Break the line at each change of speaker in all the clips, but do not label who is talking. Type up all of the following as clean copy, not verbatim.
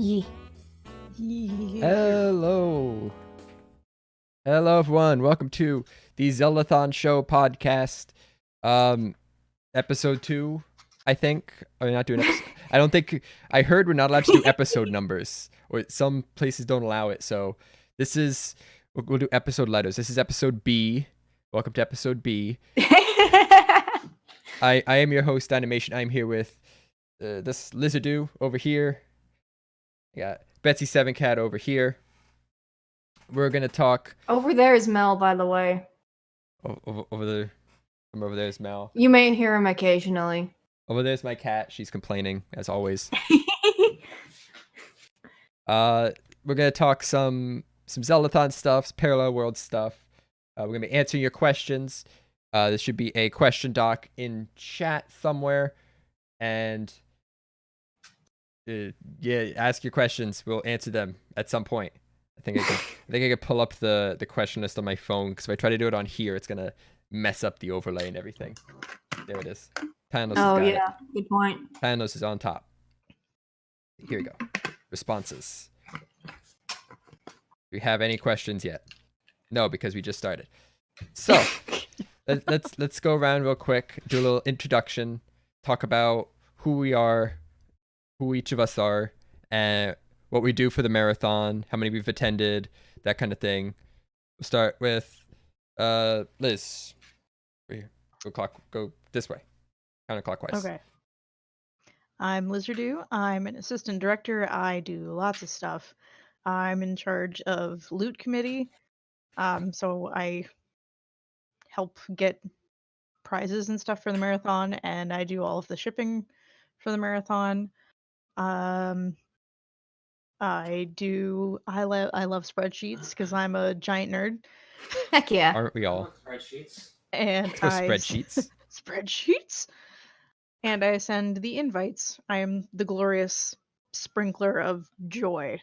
Yeah.
Hello. Hello, everyone. Welcome to the Zeldathon Show podcast. Episode 2, I think. Are we not doing episode? I don't think. I heard we're not allowed to do episode numbers, or some places don't allow it. So this is. We'll do episode letters. This is episode B. Welcome to episode B. I am your host, Dynomation. I'm here with this Lizerdoo over here. I got Betsy Seven Cat over here. We're gonna talk
Over there is Mel, by the way.
over there. From over there's Mel.
You may hear him occasionally.
Over there's my cat. She's complaining as always. We're gonna talk some Zeldathon stuff, parallel world stuff. We're gonna be answering your questions. There should be a question doc in chat somewhere, and yeah, ask your questions. We'll answer them at some point. I think I can pull up the question list on my phone, because if I try to do it on here, it's gonna mess up the overlay and everything. There it is. Panos
Oh,
has got
yeah.
it.
Good point.
Panos is on top. Here we go. Responses. Do we have any questions yet? No, because we just started. So let's go around real quick, do a little introduction, talk about who we are, who each of us are, and what we do for the marathon, how many we've attended, that kind of thing. We'll start with Liz. Go this way, counterclockwise.
Okay. I'm Lizerdoo. I'm an assistant director. I do lots of stuff. I'm in charge of loot committee. So I help get prizes and stuff for the marathon, and I do all of the shipping for the marathon. I love spreadsheets because I'm a giant nerd.
Heck yeah.
Aren't we all?
Spreadsheets.
And
Spreadsheets.
Spreadsheets. And I send the invites. I am the glorious sprinkler of joy.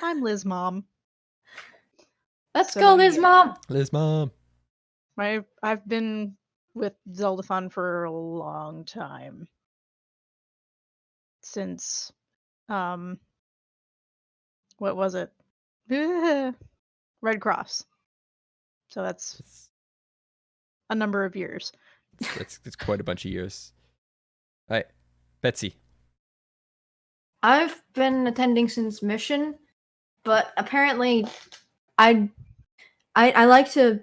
I'm Liz Mom.
Let's
So,
go, Liz
yeah.
Mom.
Liz Mom.
I've been with Zeldathon for a long time. Since what was it? Red Cross. So that's a number of years.
It's quite a bunch of years. All right, Betsy.
I've been attending since Mission, but apparently I like to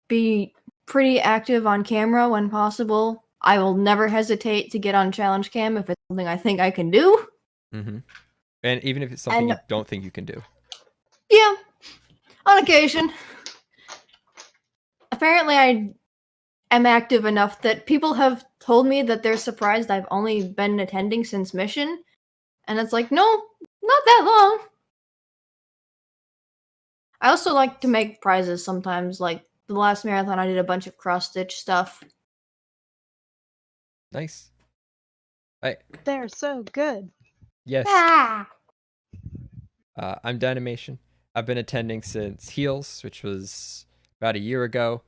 be pretty active on camera when possible. I will never hesitate to get on challenge cam if it's something I think I can do.
Mm-hmm. And even if it's something you don't think you can do.
Yeah, on occasion. Apparently I am active enough that people have told me that they're surprised I've only been attending since Mission. And it's like, no, not that long. I also like to make prizes sometimes. Like the last marathon, I did a bunch of cross-stitch stuff.
Nice. All right.
They're so good.
Yes.
Ah!
I'm Dynomation. I've been attending since Heels, which was about a year ago,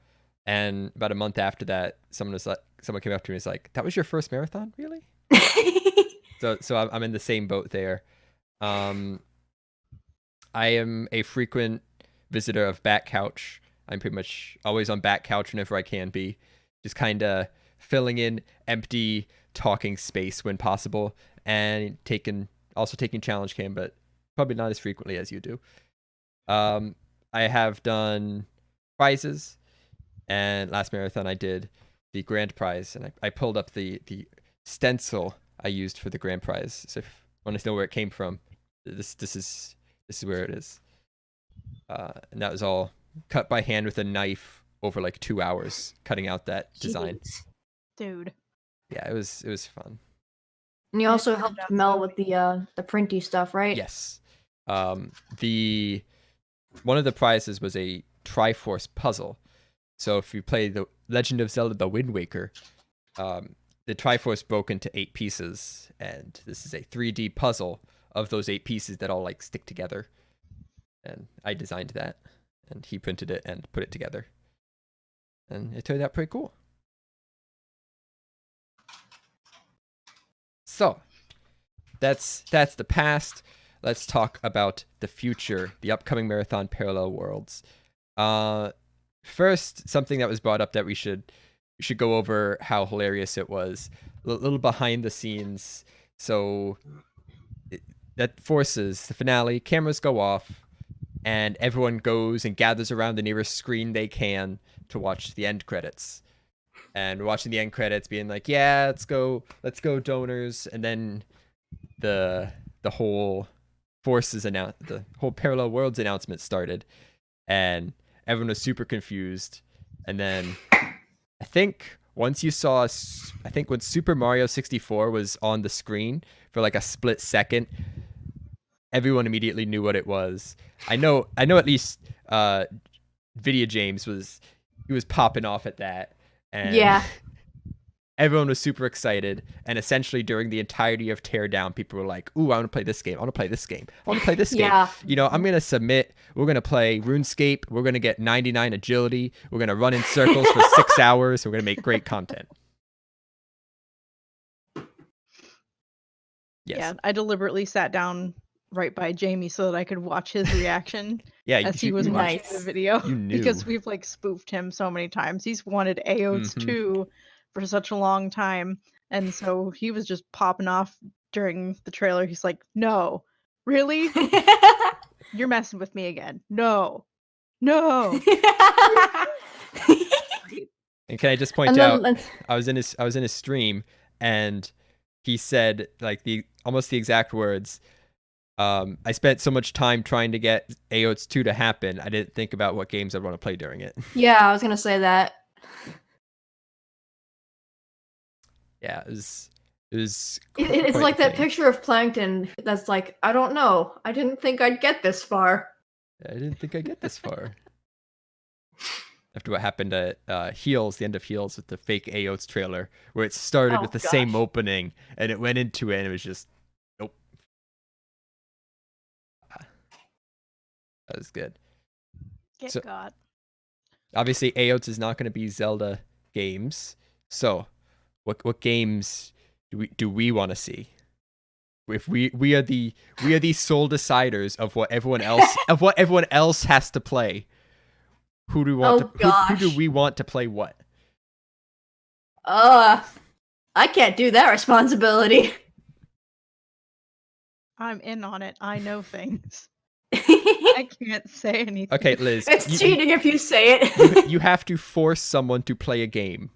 and about a month after that, someone came up to me and was like, "That was your first marathon, really?" So I'm in the same boat there. I am a frequent visitor of Back Couch. I'm pretty much always on Back Couch whenever I can be, just kind of filling in empty talking space when possible, and taking challenge cam, but probably not as frequently as you do. I have done prizes, and last marathon I did the grand prize, and I pulled up the stencil I used for the grand prize. So if you want to know where it came from, this is where it is. And that was all cut by hand with a knife over like 2 hours, cutting out that design.
Jeez.
Dude.
Yeah, it was fun.
And you also helped Mel with the printy stuff, right?
Yes. One of the prizes was a Triforce puzzle. So if you play the Legend of Zelda: The Wind Waker, the Triforce broke into 8 pieces, and this is a 3D puzzle of those 8 pieces that all like stick together. And I designed that, and he printed it and put it together, and it turned out pretty cool. So that's the past. Let's talk about the future, the upcoming marathon parallel worlds. First, something that was brought up that we should go over how hilarious it was. A little behind the scenes. So that Forces, the finale, cameras go off, and everyone goes and gathers around the nearest screen they can to watch the end credits. And we're watching the end credits, being like, "Yeah, let's go, donors." And then the whole Forces the whole Parallel Worlds announcement started, and everyone was super confused. And then I think once you saw, I think when Super Mario 64 was on the screen for like a split second, everyone immediately knew what it was. I know at least Video James was popping off at that, and
Yeah.
everyone was super excited. And essentially during the entirety of Teardown, people were like, "Ooh, I want to play this game. I want to play this game. I want to play this
Yeah.
game. You know, I'm gonna submit. We're gonna play RuneScape. We're gonna get 99 agility. We're gonna run in circles for 6 hours. We're gonna make great content." Yes.
Yeah, I deliberately sat down right by Jamie so that I could watch his reaction
Yeah,
as he
you-
was
you-
watching the
Nice.
video.
You knew.
Because we've like spoofed him so many times. He's wanted AOTS
Mhm.
2 for such a long time. And so he was just popping off during the trailer. He's like, "No, really? You're messing with me again. No. No."
And can I just point
And then-
out, I was in his stream, and he said like almost the exact words. I spent so much time trying to get AOTS 2 to happen, I didn't think about what games I'd want to play during it.
Yeah, I was gonna say that.
Yeah, it was
It's
quite
like
the
that
thing.
picture of Plankton that's like, I don't know. I didn't think I'd get this far.
I didn't think I'd get this far. After what happened at Heels, the end of Heels with the fake AOTS trailer, where it started
Oh,
with the same
gosh.
opening, and it went into it, and it was just, nope. That was good.
Get
So-
got.
Obviously, AOTS is not going to be Zelda games. So, what games do we want to see? If we are the sole deciders of what everyone else has to play. Who do we want who do
gosh.
we want to play what?
I can't do that responsibility.
I'm in on it. I know things. I can't say anything.
Okay, Liz.
It's cheating if you say it.
you have to force someone to play a game.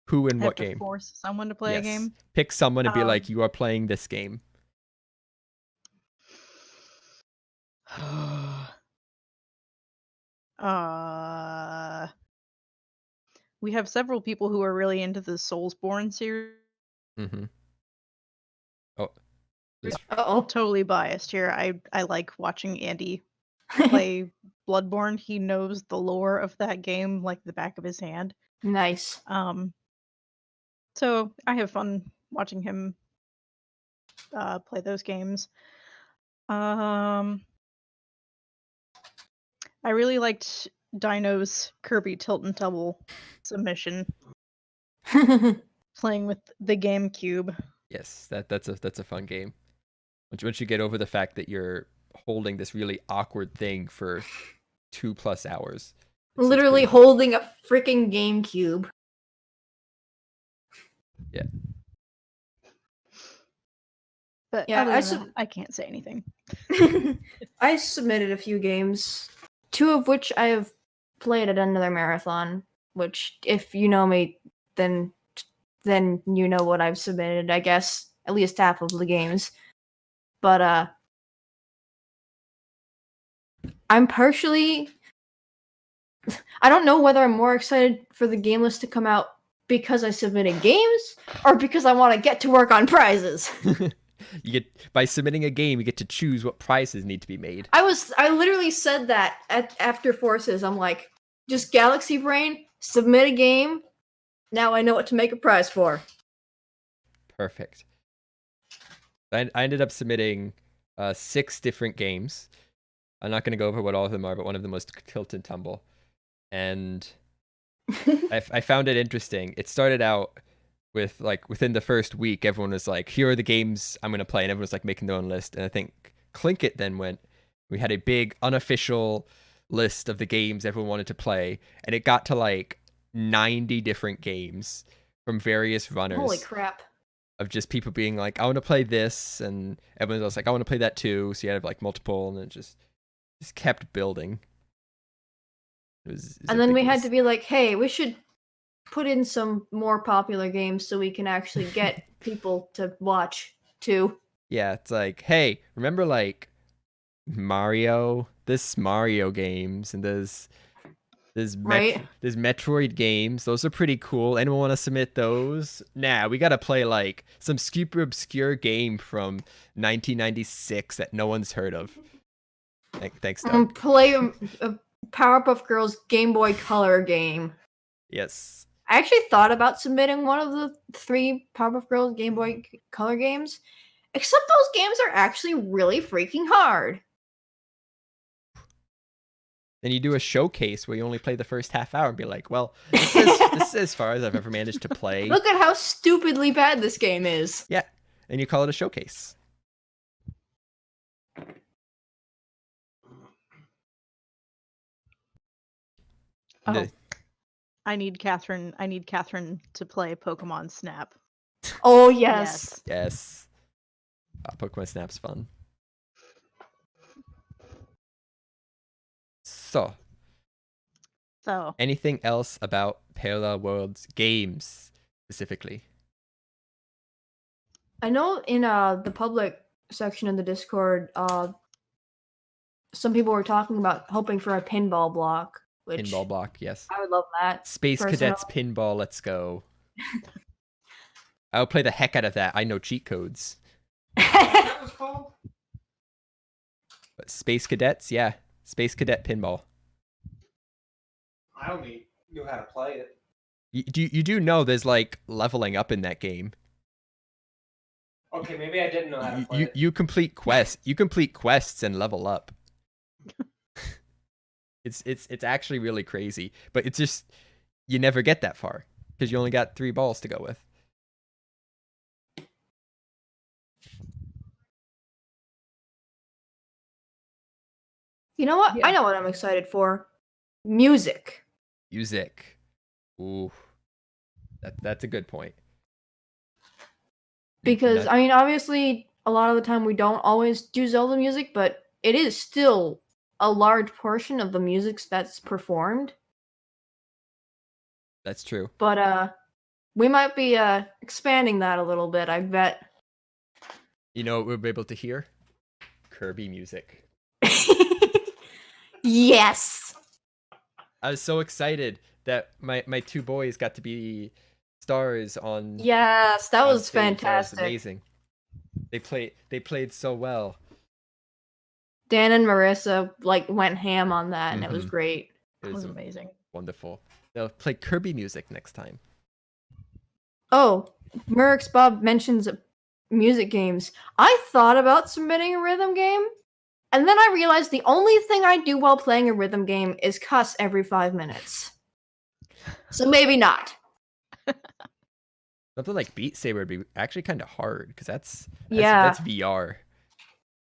Who and
I have
what
to
game?
force someone to play a
Yes.
game.
Pick someone and be
Um,
like, you are playing this game.
We have several people who are really into the Soulsborne series.
Mm-hmm. Oh, Liz,
Uh-oh.
Totally biased here. I like watching Andy play Bloodborne. He knows the lore of that game like the back of his hand.
Nice.
So I have fun watching him play those games. I really liked Dino's Kirby Tilt and Tumble submission, playing with the GameCube.
yes, that's a fun game. Once you get over the fact that you're holding this really awkward thing for 2+ hours. It's
Literally
pretty fun.
holding a freaking GameCube.
Yeah.
But
Yeah,
other
I
than that, I can't say anything.
I submitted a few games, 2 of which I have played at another marathon, which if you know me, then you know what I've submitted, I guess. At least half of the games. But I'm partially I don't know whether I'm more excited for the game list to come out because I submitted games or because I want to get to work on prizes.
You get, by submitting a game, you get to choose what prizes need to be made.
I literally said that after Forces. I'm like, just Galaxy Brain, submit a game. Now I know what to make a prize for.
Perfect. I ended up submitting 6 different games. I'm not going to go over what all of them are, but one of them was Tilt and Tumble. And I found it interesting. It started out with like within the first week, everyone was like, "Here are the games I'm gonna play," and everyone was like making their own list. And I think Clinkit then went. We had a big unofficial list of the games everyone wanted to play, and it got to like 90 different games from various runners.
Holy crap.
Of just people being like, I want to play this, and everyone else like, I want to play that too. So you had like multiple, and it just kept building. It was
And then we had to be like, hey, we should put in some more popular games so we can actually get people to watch too.
Yeah, it's like, hey, remember like Mario? This Mario games, and there's
Right.
there's Metroid games. Those are pretty cool. Anyone want to submit those? Nah, we gotta play like some super obscure game from 1996 that no one's heard of. Thanks, Doug.
Play a Powerpuff Girls Game Boy Color game.
Yes.
I actually thought about submitting one of the 3 Powerpuff Girls Game Boy Color games, except those games are actually really freaking hard.
Then you do a showcase where you only play the first half hour and be like, well, this is as far as I've ever managed to play.
Look at how stupidly bad this game is.
Yeah, and you call it a showcase.
Oh, I need Catherine to play Pokemon Snap.
Oh, yes.
Yes. Pokemon Snap's fun. So, anything else about Parallel Worlds games specifically?
I know in the public section of the Discord, some people were talking about hoping for a pinball block. Which
Pinball block, yes.
I would love that.
Space Cadets Pinball, let's go. I'll play the heck out of that. I know cheat codes.
That was called?
But Space Cadets, yeah. Space Cadet Pinball.
I only knew how to play it.
You do know there's like leveling up in that game.
Okay, maybe I didn't know how to play it.
You complete quests. You complete quests and level up. It's actually really crazy, but it's just you never get that far because you only got 3 balls to go with.
You know what?
Yeah.
I know what I'm excited for. Music.
Music. Ooh. That's a good point.
Because, I mean, obviously, a lot of the time we don't always do Zelda music, but it is still a large portion of the music that's performed.
That's true.
But, we might be, expanding that a little bit, I bet.
You know what we'll be able to hear? Kirby music.
Yes!
I was so excited that my 2 boys got to be stars on.
Yes, that
on
was
stage.
fantastic.
That was amazing. They played so well.
Dan and Marissa went ham on that, and it was great.
It was amazing.
Wonderful. They'll play Kirby music next time.
Oh, Merrick's Bob mentions music games. I thought about submitting a rhythm game, and then I realized the only thing I do while playing a rhythm game is cuss every 5 minutes. So maybe not.
Something like Beat Saber would be actually kind of hard because that's
Yeah.
VR.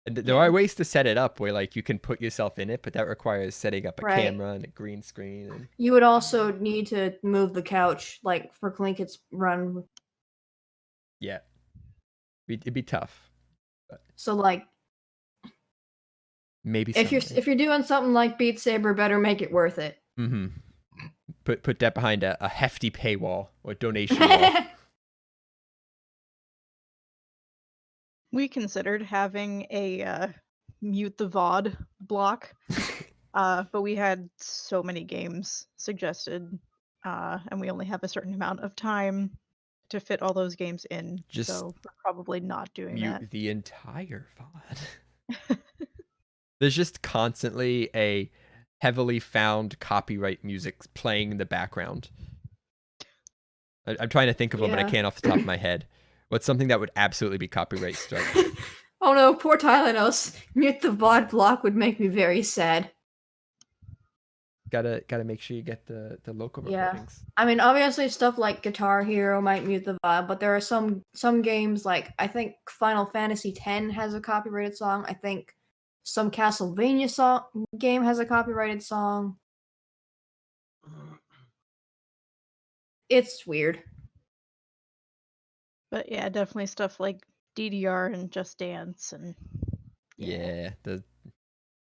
And there are ways to set it up where like you can put yourself in it, but that requires setting up a
Right.
camera and a green screen. And...
You would also need to move the couch, like for Clinket's run.
Yeah, it'd be tough. But
So like,
maybe
if you're doing something like Beat Saber, better make it worth it.
mm-hmm. Put that behind a hefty paywall or donation wall.
We considered having a mute the VOD block, but we had so many games suggested, and we only have a certain amount of time to fit all those games in.
Just
so we're probably not doing
Mute
that.
the entire VOD. There's just constantly a heavily found copyright music playing in the background. I'm trying to think of one, but I
Yeah.
can't off the top of my head. What's something that would absolutely be copyright struck?
Oh no, poor Tylenos. Mute the VOD block would make me very sad.
gotta make sure you get the local
Yeah.
recordings.
I mean, obviously stuff like Guitar Hero might mute the vibe, but there are some games like I think Final Fantasy X has a copyrighted song. I think some Castlevania game has a copyrighted song. It's weird.
But yeah, definitely stuff like DDR and Just Dance and
Yeah, the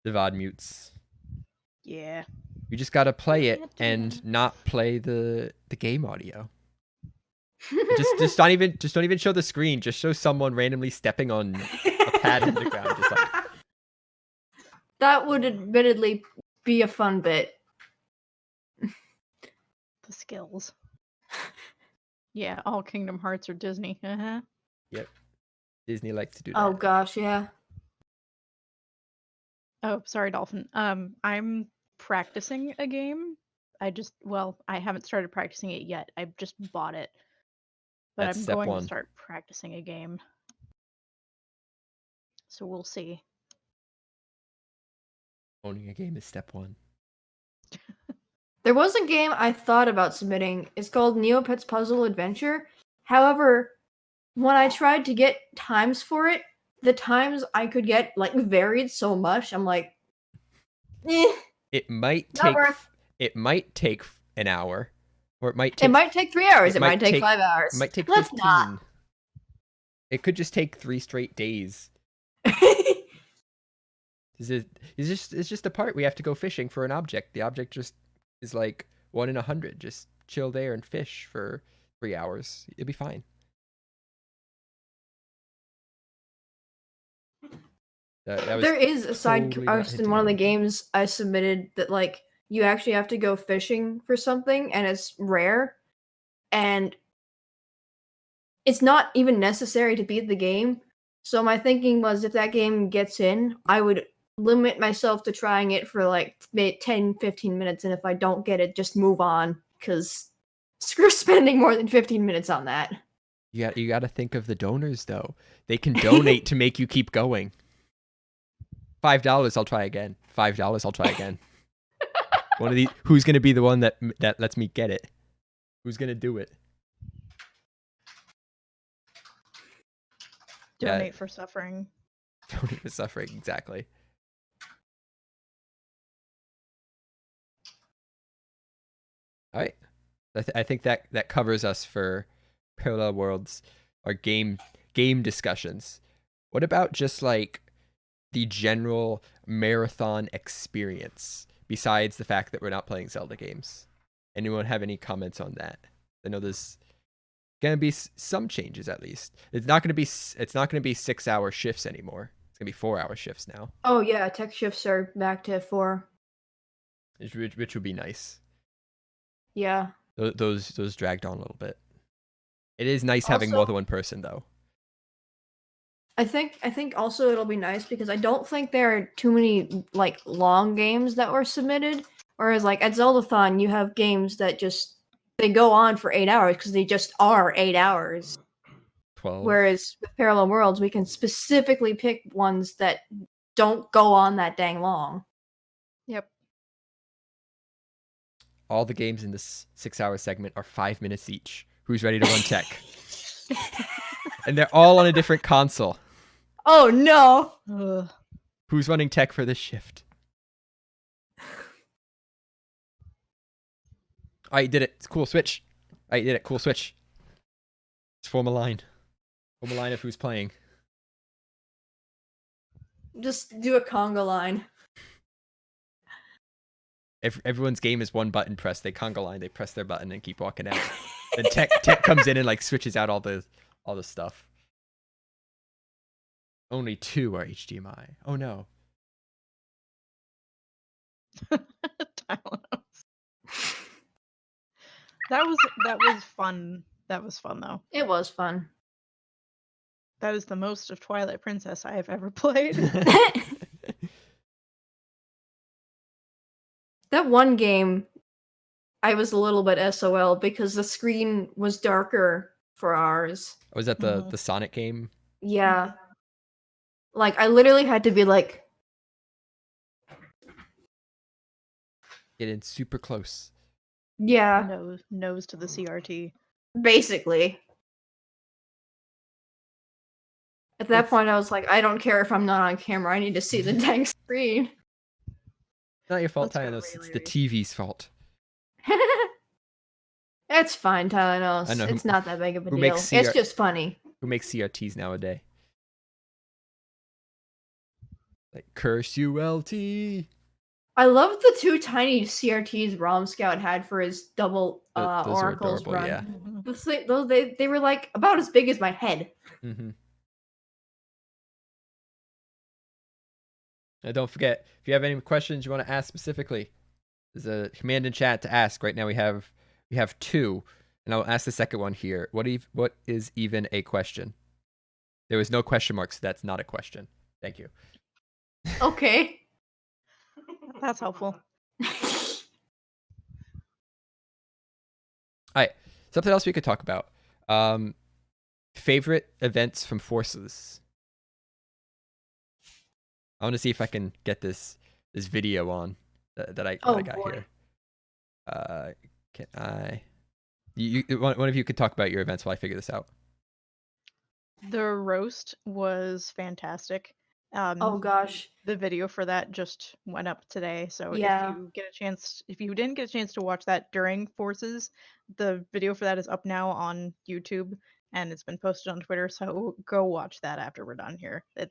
VOD mutes.
yeah.
You just gotta play it
Can't
and
dance.
not play the game audio. Just don't even show the screen. Just show someone randomly stepping on a pad in the ground. Just like
That would admittedly be a fun bit.
The skills. Yeah, all Kingdom Hearts or Disney. Uh-huh.
yep. Disney likes to do that.
Oh gosh, yeah.
Oh, sorry, Dolphin. I'm practicing a game. I haven't started practicing it yet. I just bought it. But
That's
I'm
step
going
one.
to start practicing a game. So we'll see.
Owning a game is step one.
There was a game I thought about submitting. It's called Neopets Puzzle Adventure. However, when I tried to get times for it, the times I could get like varied so much. I'm like,
It might
Not
take
worth-
an hour, or it might take
it might take 3 hours.
it
It might
might
take
take-
5 hours.
it might take
Let's
15. It could just take 3 straight days.
not.
It's just a part we have to go fishing for an object. The object just is like 1 in 100. Just chill there and fish for 3 hours. It'll be fine. That was
There is a side
totally not
quest in
hinting
one of
at
the
anything.
games I submitted that like you actually have to go fishing for something and it's rare and it's not even necessary to beat the game. So my thinking was if that game gets in, I would limit myself to trying it for like 10 15 minutes and if I don't get it just move on cuz screw spending more than 15 minutes on that.
You got to think of the donors though. They can donate to make you keep going. $5, I'll try again. $5, I'll try again. One of these. Who's gonna be the one that lets me get it? Who's gonna do it? Yeah.
Donate for suffering.
Donate for suffering. Exactly. All right. I think that covers us for Parallel Worlds, our game discussions. What about just like the general marathon experience, besides the fact that we're not playing Zelda games? Anyone have any comments on that? I know there's gonna be some changes at least. It's not gonna be 6-hour shifts anymore. It's gonna be 4-hour shifts now,
Oh yeah, tech shifts are back to 4.
which would be nice.
Yeah.
Those dragged on a little bit. It is nice having
Also-
more than one person though.
I think also it'll be nice because I don't think there are too many like long games that were submitted. Whereas like at Zeldathon, you have games that just they go on for 8 hours because they just are 8 hours.
12.
Whereas with Parallel Worlds, we can specifically pick ones that don't go on that dang long.
Yep.
All the games in this 6-hour segment are 5 minutes each. Who's ready to run tech? And they're all on a different console.
Oh no!
Ugh.
Who's running tech for this shift? All right, you did it. It's cool. Switch. All right, you did it. Cool. Switch. Let's form a line. Form a line of who's playing.
Just do a conga line.
Everyone's game is one button press. They conga line. They press their button and keep walking out. Then tech comes in and like switches out all the stuff. Only 2 are HDMI. Oh no.
Tylenol. That was fun. That was fun though.
It was fun.
That is the most of Twilight Princess I have ever played.
That one game, I was a little bit SOL because the screen was darker for ours.
Was that the Sonic game?
Yeah. Like, I literally had to be like...
Get in super close.
Yeah,
Nose to the CRT.
basically. At that
It's
point, I was like, I don't care if I'm not on camera. I need to see the dang screen.
not your fault,
Let's go,
Tylenol. It's the
Ray.
TV's fault.
It's fine, Tylenol.
I know
It's not that big of a
who
deal.
makes
It's
CR
just funny.
Who makes CRTs nowadays? Like curse you, LT.
I love the 2 tiny CRTs Rom Scout had for his double
Those are
Oracles
adorable.
run.
Yeah.
Mhm.
Those they were like about as big as my head.
Mm-hmm. And don't forget, if you have any questions you want to ask specifically, there's a command in chat to ask. Right now we have 2, and I'll ask the second one here. What is even a question? There was no question mark, so that's not a question. Thank you.
Okay.
That's helpful.
All right, something else we could talk about. Favorite events from Forces. I want to see if I can get this video on that I got
boy.
here. Can I? One of you could talk about your events while I figure this out.
The roast was fantastic.
Oh gosh.
The video for that just went up today, so
Yeah.
if you didn't get a chance to watch that during Forces, the video for that is up now on YouTube and it's been posted on Twitter, so go watch that after we're done here. It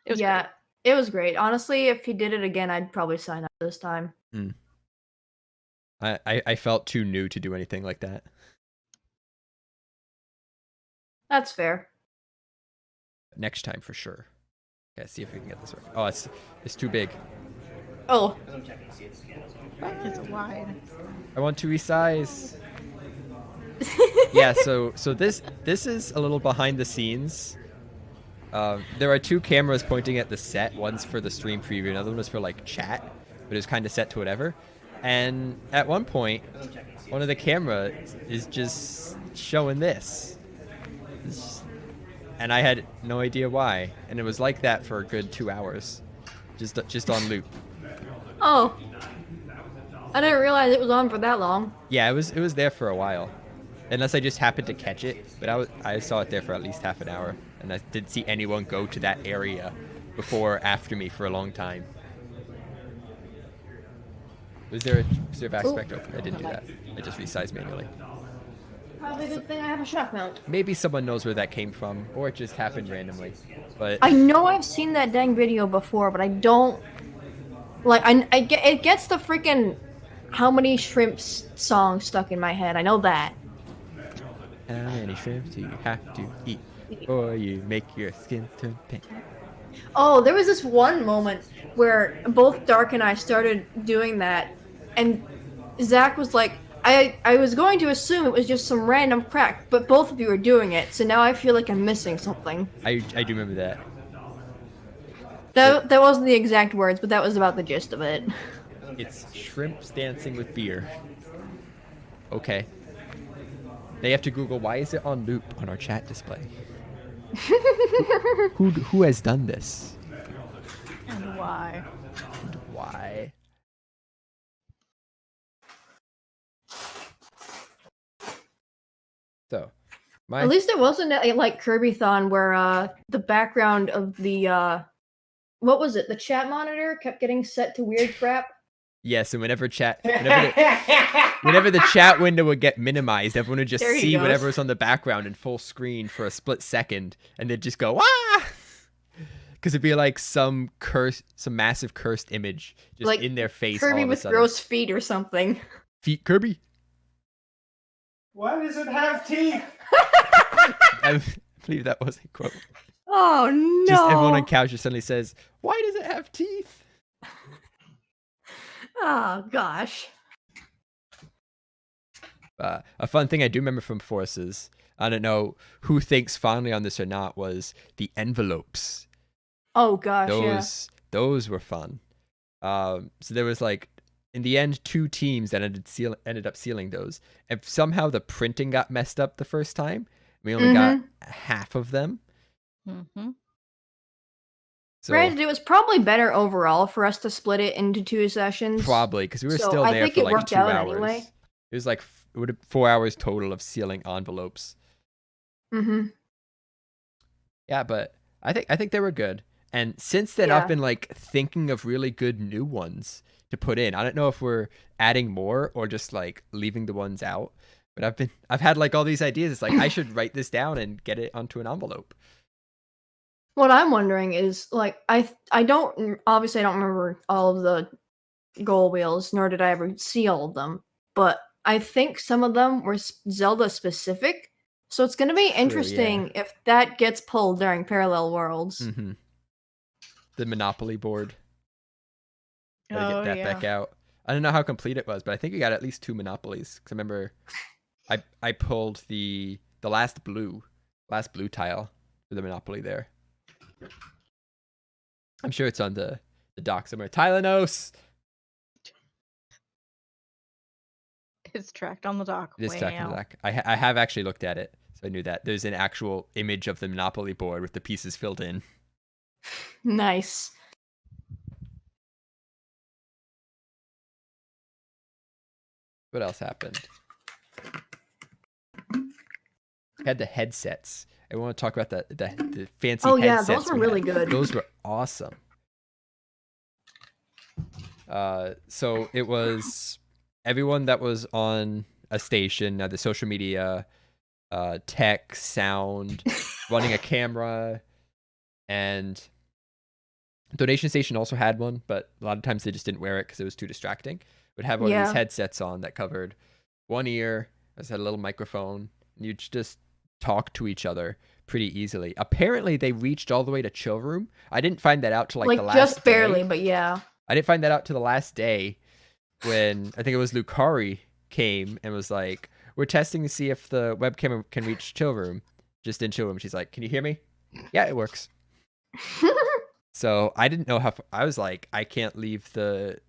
was great.
It was great. Honestly, if he did it again, I'd probably sign up this time.
I felt too new to do anything like that.
That's fair.
Next time for sure. Okay, see if we can get this right. Oh, it's too big.
Oh.
It's wide.
I want to resize. Yeah, so this is a little behind the scenes. There are 2 cameras pointing at the set. One's for the stream preview, another one was for like chat, but it was kind of set to whatever. And at one point, one of the cameras is just showing this. And I had no idea why. And it was like that for a good 2 hours. Just on loop.
Oh. I didn't realize it was on for that long.
Yeah, it was there for a while. Unless I just happened to catch it. But I saw it there for at least half an hour. And I didn't see anyone go to that area before or after me for a long time. Was there a preserve aspect? Oh, I didn't do that. I just resized manually.
Probably a good thing I have a shock mount.
Maybe someone knows where that came from, or it just happened randomly. But
I know I've seen that dang video before, but I don't like. I get it gets the freaking how many shrimps song stuck in my head. I know that.
how many shrimps do you have to eat, or you make your skin turn pink?
Oh, there was this one moment where both Dark and I started doing that, and Zach was like, I was going to assume it was just some random crack, but both of you are doing it, so now I feel like I'm missing something.
I do remember that.
That wasn't the exact words, but that was about the gist of it.
It's shrimps dancing with beer. Okay. Now you have to Google, why is it on loop on our chat display? Who has done this?
And why?
And why? So,
At least it wasn't like Kirby-thon where the background of the what was it? The chat monitor kept getting set to weird crap.
yes, and whenever the chat window would get minimized, everyone would just
There he
see
goes.
whatever's on the background in full screen for a split second, and they'd just go ah, because it'd be like some massive cursed image just
Like
in their face.
Kirby
all of a
with
sudden.
gross feet or something.
Feet Kirby.
Why does it have teeth?
I believe that was a quote.
Oh no!
Just everyone on couch just suddenly says, "Why does it have teeth?"
Oh gosh.
A fun thing I do remember from Forces, I don't know who thinks fondly on this or not, was the envelopes.
Oh gosh,
Those were fun. So there was like, in the end, 2 teams that ended up sealing those. And somehow the printing got messed up the first time. We only got half of them.
Mm-hmm.
So
Granted, it was probably better overall for us to split it into 2 sessions.
probably because we were
So
still
I
there
think
for
it
like
worked
2
out
hours.
anyway.
It was like it would have 4 hours total of sealing envelopes.
Mm-hmm.
Yeah, but I think they were good. And since then,
Yeah.
I've been like thinking of really good new ones to put in. I don't know if we're adding more or just like leaving the ones out. But I've had like all these ideas. It's like I should write this down and get it onto an envelope.
What I'm wondering is, like, I don't obviously I don't remember all of the goal wheels, nor did I ever see all of them. But I think some of them were Zelda specific, so it's going to be
True,
interesting if that gets pulled during Parallel Worlds.
Mm-hmm. The Monopoly board. Gotta get
Oh
that
yeah.
back out. I don't know how complete it was, but I think we got at least 2 Monopolies. Because I remember I pulled the last blue tile for the Monopoly there. I'm sure it's on the dock somewhere. Tylenos!
It's tracked on the dock.
It is tracked on the
Wow.
dock. I have actually looked at it, so I knew that. There's an actual image of the Monopoly board with the pieces filled in.
Nice.
What else happened? Had the headsets. I want to talk about the fancy
Oh yeah,
headsets.
those were
we
really
had.
good.
Those were awesome. So it was everyone that was on a station, the social media, tech, sound, running a camera, and donation station also had one, but a lot of times they just didn't wear it because it was too distracting. Would have one of these
Yeah.
headsets on that covered one ear, just had a little microphone, and you'd just talk to each other pretty easily. Apparently, they reached all the way to chill room. I didn't find that out till like the last
just barely,
day.
but yeah.
I didn't find that out till the last day when I think it was Lucari came and was like, "We're testing to see if the webcam can reach chill room." Just in chill room, she's like, "Can you hear me?" Yeah, it works. So I didn't know how. I was like, I can't leave the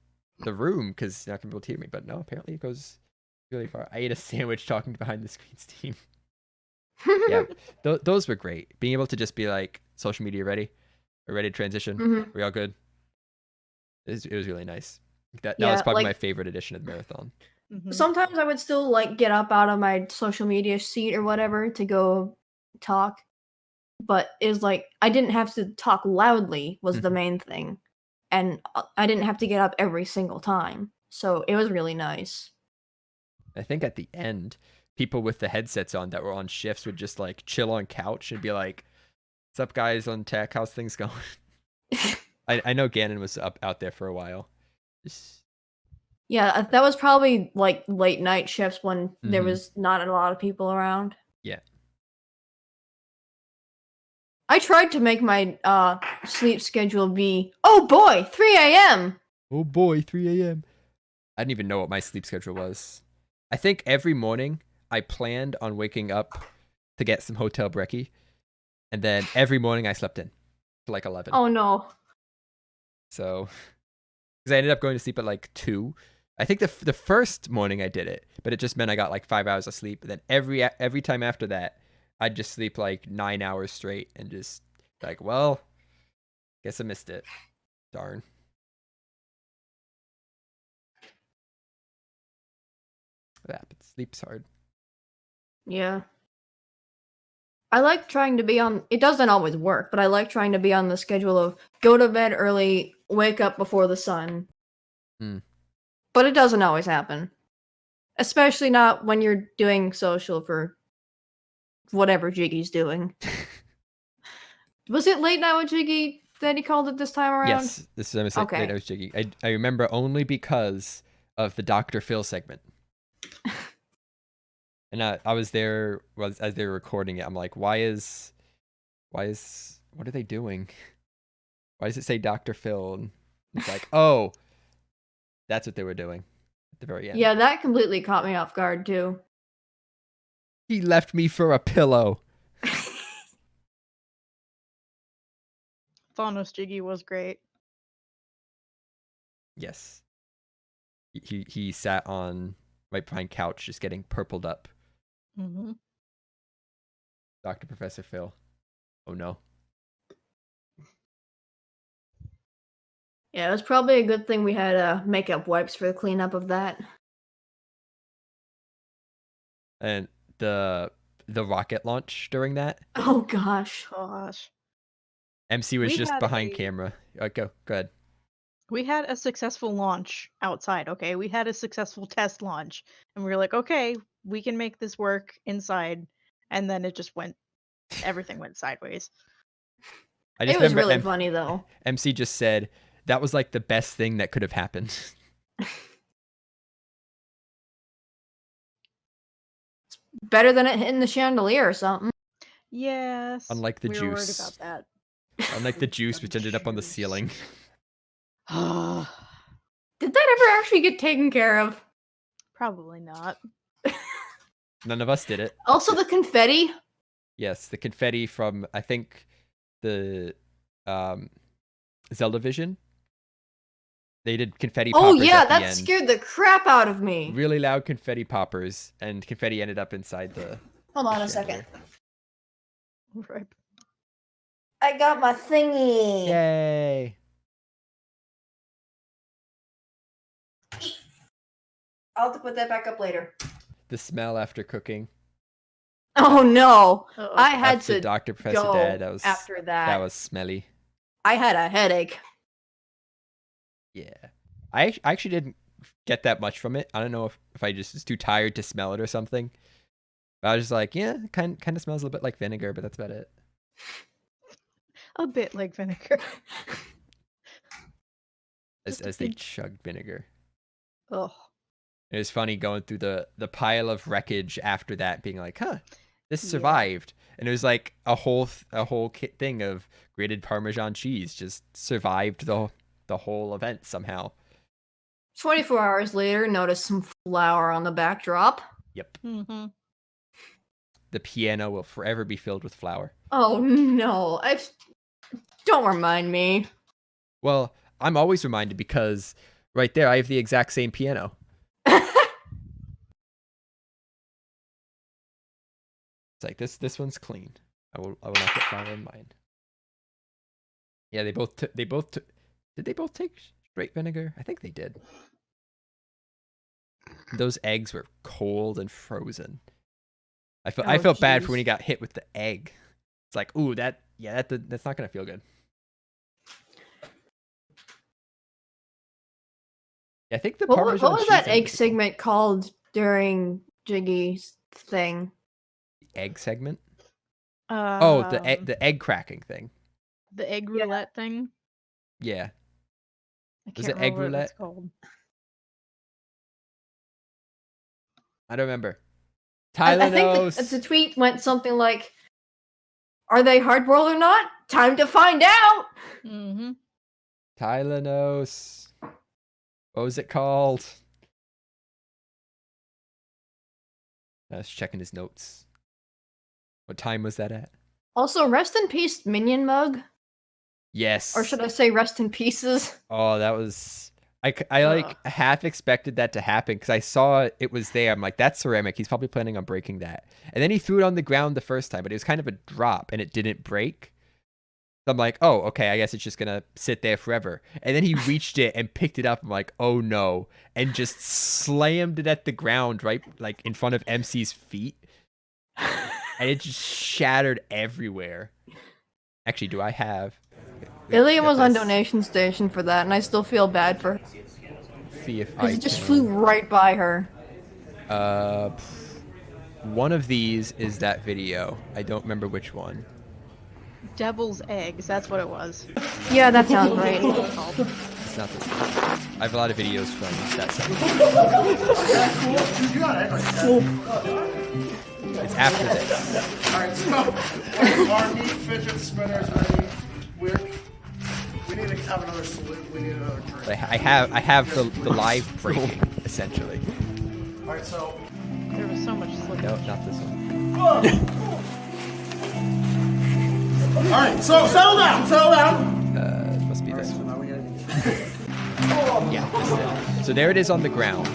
room because not gonna be able to hear me. But no, apparently it goes really far. I ate a sandwich talking behind the screen's team. Yeah, those were great. Being able to just be like, social media ready, we're ready to transition.
Mhm.
We all good. It was really nice. That
Yeah,
was probably
like-
my favorite edition of the marathon.
Mhm.
Sometimes I would still like get up out of my social media seat or whatever to go talk, but it was like I didn't have to talk loudly was the main thing, and I didn't have to get up every single time, so it was really nice.
I think at the end, people with the headsets on that were on shifts would just like chill on couch and be like, "What's up, guys on tech? How's things going?" I know Gannon was out there for a while.
Yeah, that was probably like late night shifts when there
Mhm.
was not a lot of people around.
Yeah.
I tried to make my sleep schedule be, oh boy, 3 a.m.
Oh boy, 3 a.m. I didn't even know what my sleep schedule was. I think every morning I planned on waking up to get some hotel brekkie, and then every morning I slept in to like 11.
Oh no.
So, because I ended up going to sleep at like 2. I think the first morning I did it, but it just meant I got like 5 hours of sleep. And then every time after that, I'd just sleep like 9 hours straight and just like, well, guess I missed it. Darn. That happens. Sleep's hard.
Yeah. I like trying to be on, it doesn't always work, but I like trying to be on the schedule of go to bed early, wake up before the sun.
Mm.
But it doesn't always happen. Especially not when you're doing social for whatever Jiggy's doing. Was it late night with Jiggy that he called it this time around?
Yes, this is what
Okay.
I was Jiggy. I remember only because of the Dr. Phil segment. And I was there as they were recording it. I'm like, what are they doing? Why does it say Dr. Phil? And it's like, oh, that's what they were doing at the very end.
Yeah, that completely caught me off guard too.
He left me for a pillow.
Thanos Jiggy was great.
Yes. He sat on right behind couch just getting purpled up.
Mm-hmm.
Dr. Professor Phil. Oh no.
Yeah, it was probably a good thing we had makeup wipes for the cleanup of that.
And the rocket launch during that,
Oh gosh.
Gosh.
MC was
We
just
had
behind
a-
camera. Go ahead.
We had a successful launch outside, okay? We had a successful test launch. And we were like, okay, we can make this work inside. And then it just went, everything went sideways.
I just
It was
remember
really funny though.
MC just said that was like the best thing that could have happened.
Better than it hitting the chandelier or something.
Yes.
Unlike the
we were worried
juice.
about that.
Unlike the juice, which ended up on the
Juice.
ceiling.
Did that ever actually get taken care of?
Probably not.
None of us did it.
Also, the confetti.
Yes, the confetti from, I think, the Zelda Vision. They did confetti
Oh
poppers
yeah,
at the
that
end.
scared the crap out of me.
Really loud confetti poppers, and confetti ended up inside the.
Hold on a
chandelier.
second.
Right.
I got my thingy.
Yay!
I'll have to put that back up later.
The smell after cooking.
Oh no,
Uh-oh.
I had
After
to
Dr. Professor
go
Dad, that was
after that.
that was smelly.
I had a headache.
Yeah, I actually didn't get that much from it. I don't know if I just was too tired to smell it or something. But I was just like, yeah, kind of smells a little bit like vinegar, but that's about it.
A bit like vinegar.
As
Just a
they
pinch.
chugged vinegar.
Oh.
It was funny going through the pile of wreckage after that, being like, huh, this
Yeah.
survived. And it was like a whole thing of grated Parmesan cheese just survived the whole event somehow.
24 hours later, noticed some flour on the backdrop.
Yep.
Mm-hmm.
The piano will forever be filled with flour.
Oh no, don't remind me.
Well, I'm always reminded because right there I have the exact same piano. It's like this one's clean. I will not get flour in mine. Yeah, they both took. Did they both take straight vinegar? I think they did. Those eggs were cold and frozen. I felt bad for when he got hit with the egg. It's like, ooh, that's not gonna feel good. Yeah, I think the
What
Parmesan
was
cheese
that
I
egg
think is
segment called during Jiggy's thing?
the egg segment. Oh, the egg cracking thing.
The egg
Yeah.
roulette thing.
Yeah.
I
Was
can't
it egg
remember what
roulette?
it's called.
I don't remember.
I
Tyler
think
knows.
the tweet went something like, "Are they hard-boiled or not? Time to find out."
Mm-hmm.
Tyler knows. What was it called? I was checking his notes. What time was that at?
Also, rest in peace, Minion Mug,
Yes.
or should I say, rest in pieces?
Oh, that was. I like half expected that to happen because I saw it was there. I'm like, that's ceramic. He's probably planning on breaking that. And then he threw it on the ground the first time, but it was kind of a drop and it didn't break. So I'm like, oh, okay, I guess it's just gonna sit there forever. And then he reached it and picked it up. I'm like, oh no, and just slammed it at the ground right like in front of MC's feet, and it just shattered everywhere. Actually, do I have?
Ilian
Got
was on
this.
donation station for that, and I still feel bad for her.
See if
Because
I
it just
can.
flew right by her.
One of these is that video. I don't remember which one.
Devil's eggs. That's what it was.
Yeah, that sounds right.
It's not this one. I have a lot of videos from that segment. It's after this.
Alright, so our meat fidget spinners ready. We need to have another salute. We need another drink.
I have the live breaking essentially.
Alright, so
There was so much slippage.
No, not this one.
alright, so settle down.
It must be this
So
one.
now we gotta
Yeah. This is it. So there it is on the ground,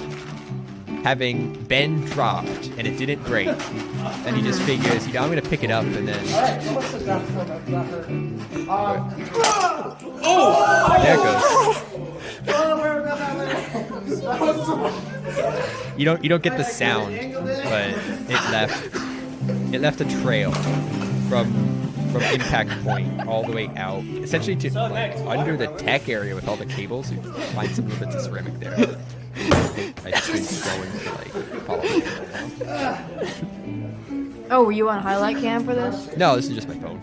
having been dropped, and it didn't break. And he just figures, I'm gonna pick it up and then.
Alright, so let's sit down for a minute. Not hurt.
There it goes. You don't get the sound, but it left a trail from impact point all the way out, essentially to like under the tech area with all the cables. You find some little bits of ceramic there. I just been going to like follow the trail now.
Oh, were you on highlight cam for this?
No, this is just my phone.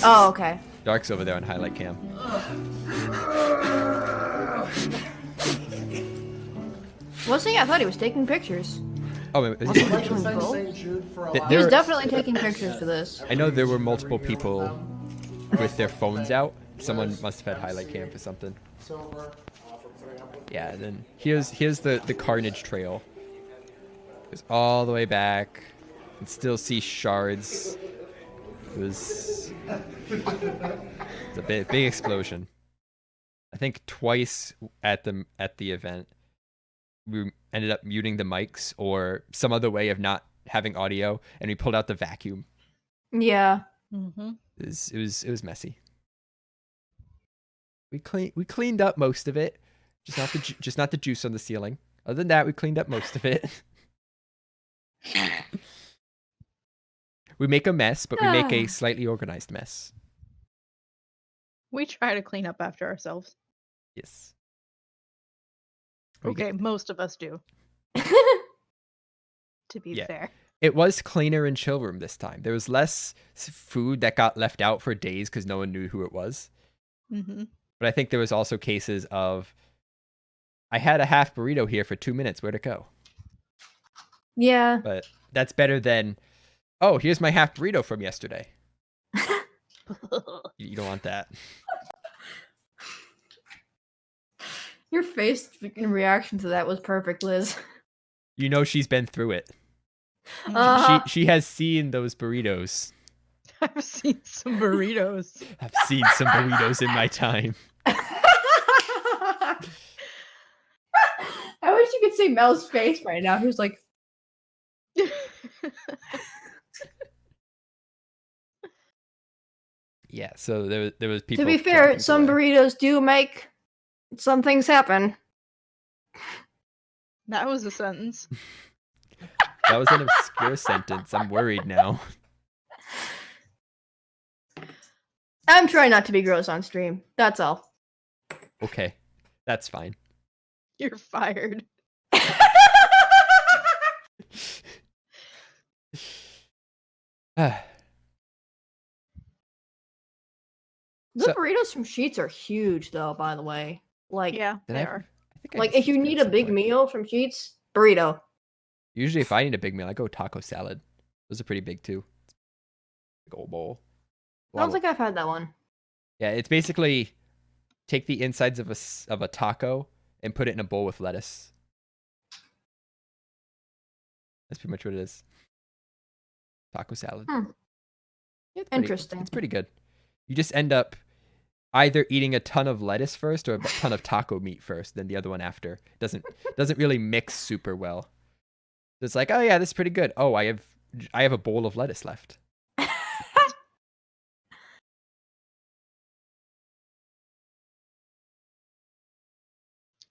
Oh, okay.
Dark's over there on highlight cam.
Was he? I thought he was taking pictures.
Oh, wait, is
Was
he-
he doing
Thanks,
both?
St. Jude, for
Th-
He
there-
was definitely taking pictures for this.
I know there were multiple people with their phones out. Someone must have had highlight cam for something.
silver from example.
Yeah, and then here's the Carnage Trail. Goes all the way back. You can still see shards. It's a big explosion. I think twice at the event we ended up muting the mics or some other way of not having audio, and we pulled out the vacuum.
Yeah.
Mm-hmm.
It was messy. We cleaned up most of it, just not the juice on the ceiling. Other than that, we cleaned up most of it. We make a mess, but we make a slightly organized mess.
We try to clean up after ourselves.
Yes. We
Okay,
get-
most of us do, to be
Yeah.
fair.
It was cleaner in chill room this time. There was less food that got left out for days because no one knew who it was.
Mm-hmm.
But I think there was also cases of, I had a half burrito here for 2 minutes. Where'd it go?
Yeah.
But that's better than, oh, here's my half burrito from yesterday. You don't want that.
Your face in reaction to that was perfect, Liz.
You know she's been through it.
Uh-huh.
She has seen those burritos.
I've seen some burritos.
I've seen some burritos in my time.
I wish you could see Mel's face right now. He was like,
Yeah, so there was people.
to be
throwing
fair,
things
some
away.
burritos do make some things happen.
That was a sentence.
That was an obscure sentence. I'm worried now.
I'm trying not to be gross on stream. That's all.
Okay, that's fine.
You're fired.
The
So-
burritos from Sheets are huge, though. By the way, like,
Yeah,
Did
they
I-
are.
I think I
like
just
if you
said
need
at
a
some
big
point.
meal from Sheets, burrito.
Usually, if I need a big meal, I go taco salad. Those are pretty big too. Big old bowl.
I don't think I've had that one.
Yeah, it's basically take the insides of a taco and put it in a bowl with lettuce. That's pretty much what it is. Taco salad.
Hmm.
Yeah, it's pretty-
Interesting.
It's pretty good. You just end up either eating a ton of lettuce first or a ton of taco meat first, then the other one after. Doesn't really mix super well. It's like, oh yeah, this is pretty good. Oh, I have a bowl of lettuce left.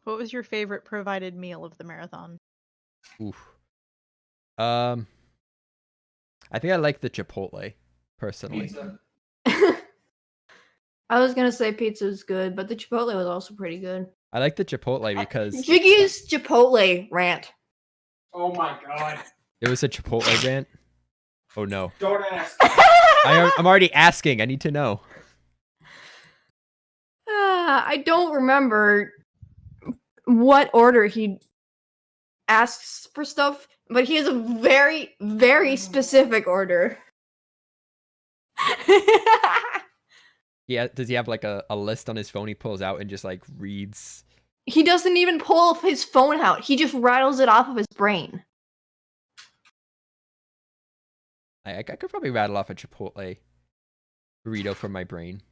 What was your favorite provided meal of the marathon?
Oof. I think I like the Chipotle personally.
Pizza.
I was gonna say pizza's good, but the Chipotle was also pretty good.
I like the Chipotle because
Jiggy's Chipotle rant.
Oh my god.
it was a Chipotle rant. Oh no.
Don't ask.
I'm already asking. I need to know.
I don't remember what order he asks for stuff, but he has a very, very specific order.
Yeah, does he have like a list on his phone he pulls out and just like reads?
He doesn't even pull his phone out. He just rattles it off of his brain.
I could probably rattle off a Chipotle burrito from my brain.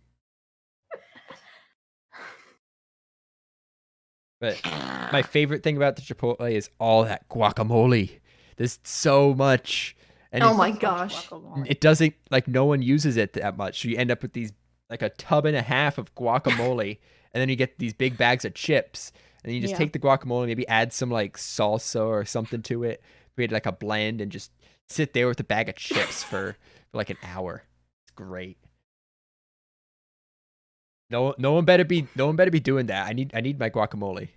But my favorite thing about the Chipotle is all that guacamole. There's so much. And
Oh
it's-
my gosh.
it doesn't, like, no one uses it that much. So you end up with these, like, a tub and a half of guacamole. And then you get these big bags of chips. and you just
Yeah.
take the guacamole, maybe add some like salsa or something to it, create like a blend, and just sit there with a bag of chips for like an hour. It's great. No one better be doing that. I need my guacamole.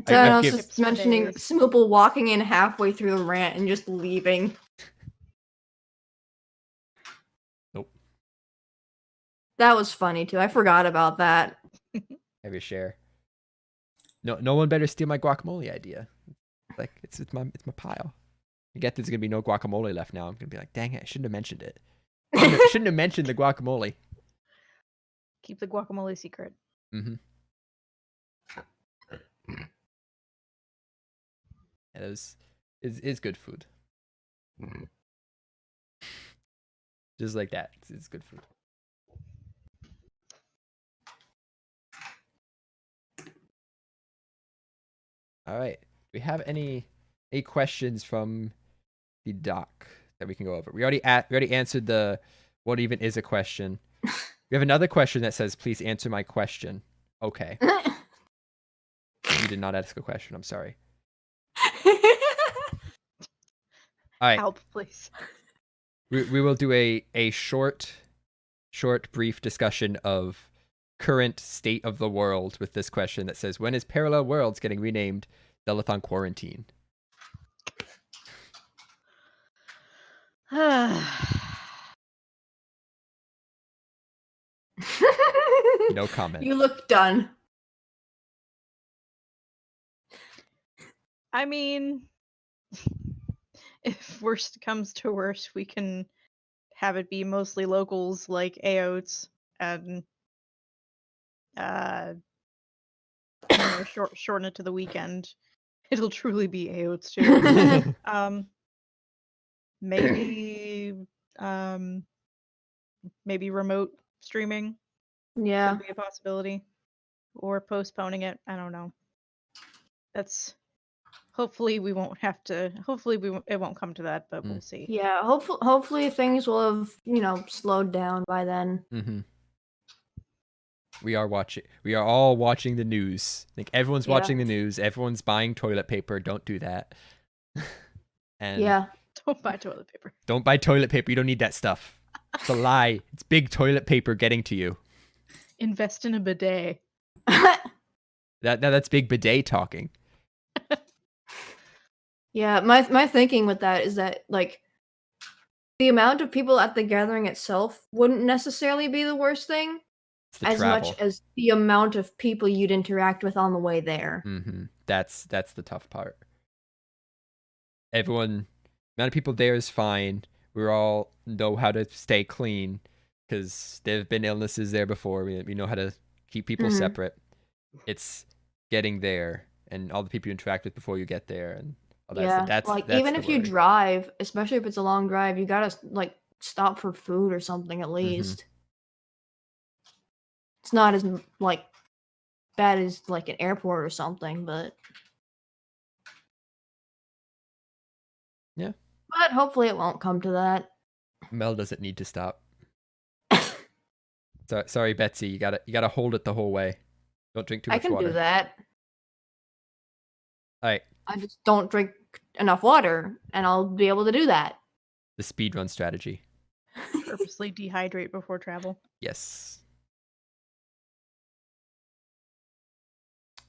Danos
give-
just
Chips for
mentioning
days.
Smoople walking in halfway through the rant and just leaving.
Nope.
That was funny too. I forgot about that.
Have your share. No one better steal my guacamole idea. Like it's my pile. I get there's gonna be no guacamole left now. I'm gonna be like, dang it, I shouldn't have mentioned it. Shouldn't have mentioned the guacamole.
Keep the guacamole secret.
Mm-hmm. Yeah, it is good food. Just like that. It's good food. All right. Do we have any questions from the doc that we can go over? We already answered the what even is a question. We have another question that says, please answer my question. Okay. You did not ask a question. I'm sorry. All right.
Help, please.
We will do a short, brief discussion of current state of the world with this question that says, when is Parallel Worlds getting renamed Zeldathon Quarantine? No comment.
You look done.
I mean, if worst comes to worst, we can have it be mostly locals like AOTs and shorten it to the weekend. It'll truly be AOTs too. Maybe maybe remote streaming
Yeah.
could be a possibility, or postponing it. I don't know. That's hopefully we won't have to. Hopefully it won't come to that, but we'll see.
Yeah. Hopefully things will have, slowed down by then.
Mm-hmm. We are all watching the news. I think everyone's watching the news. Everyone's buying toilet paper. Don't do that. And
Yeah.
Don't buy toilet paper.
don't buy toilet paper. You don't need that stuff. It's a lie. It's big toilet paper getting to you.
Invest in a bidet.
That's big bidet talking.
Yeah, my thinking with that is that like the amount of people at the gathering itself wouldn't necessarily be the worst thing,
It's the
as
travel.
much as the amount of people you'd interact with on the way there.
Mm-hmm. That's the tough part. Amount of people there is fine. We all know how to stay clean because there have been illnesses there before. We know how to keep people separate. It's getting there and all the people you interact with before you get there and all that stuff. That's
even
the
if you
worry.
drive, especially if it's a long drive, you gotta like stop for food or something at least. It's not as like bad as like an airport or something, but
Yeah.
But hopefully it won't come to that.
Mel doesn't need to stop. Sorry, Betsy. You gotta hold it the whole way. Don't drink too much
I can
water.
do that.
All right.
I just don't drink enough water, and I'll be able to do that.
The speedrun strategy.
Purposely dehydrate before travel.
Yes.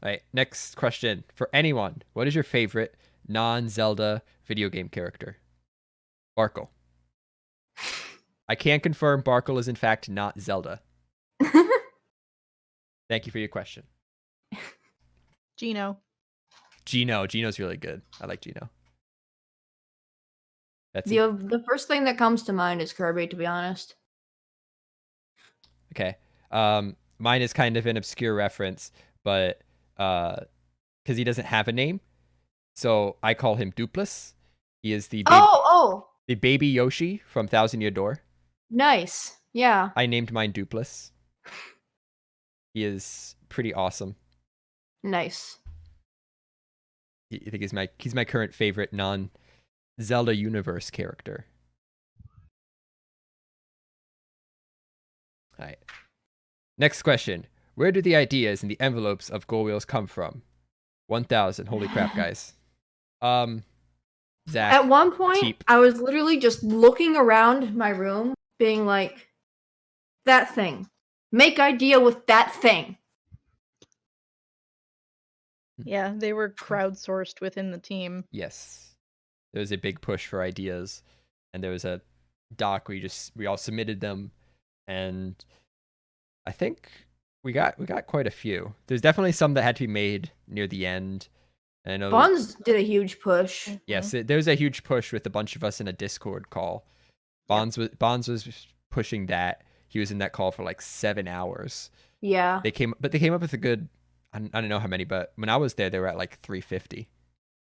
All right. Next question for anyone: what is your favorite non-Zelda video game character? Barkle. I can confirm Barkle is in fact not Zelda. Thank you for your question.
Gino.
Gino's really good. I like Gino. That's
The first thing that comes to mind is Kirby, to be honest.
okay. Mine is kind of an obscure reference, but because he doesn't have a name, so I call him Dupless. He is the the baby Yoshi from Thousand Year Door.
Nice. Yeah.
I named mine Dupless. He is pretty awesome.
Nice.
I think he's my current favorite non-Zelda universe character. All right. Next question. Where do the ideas in the envelopes of Goal Wheels come from? 1,000. Holy crap, guys. Zach.
At one point,
Teep.
I was literally just looking around my room, being like, that thing. Make idea with that thing.
Yeah, they were crowdsourced within the team.
Yes. There was a big push for ideas, and there was a doc where we all submitted them, and I think we got quite a few. There's definitely some that had to be made near the end. And I know
Bonds did a huge push.
yes, there was a huge push with a bunch of us in a Discord call. Bonds was pushing that. He was in that call for like 7 hours.
Yeah.
They came up with a good, I don't know how many, but when I was there, they were at like 350.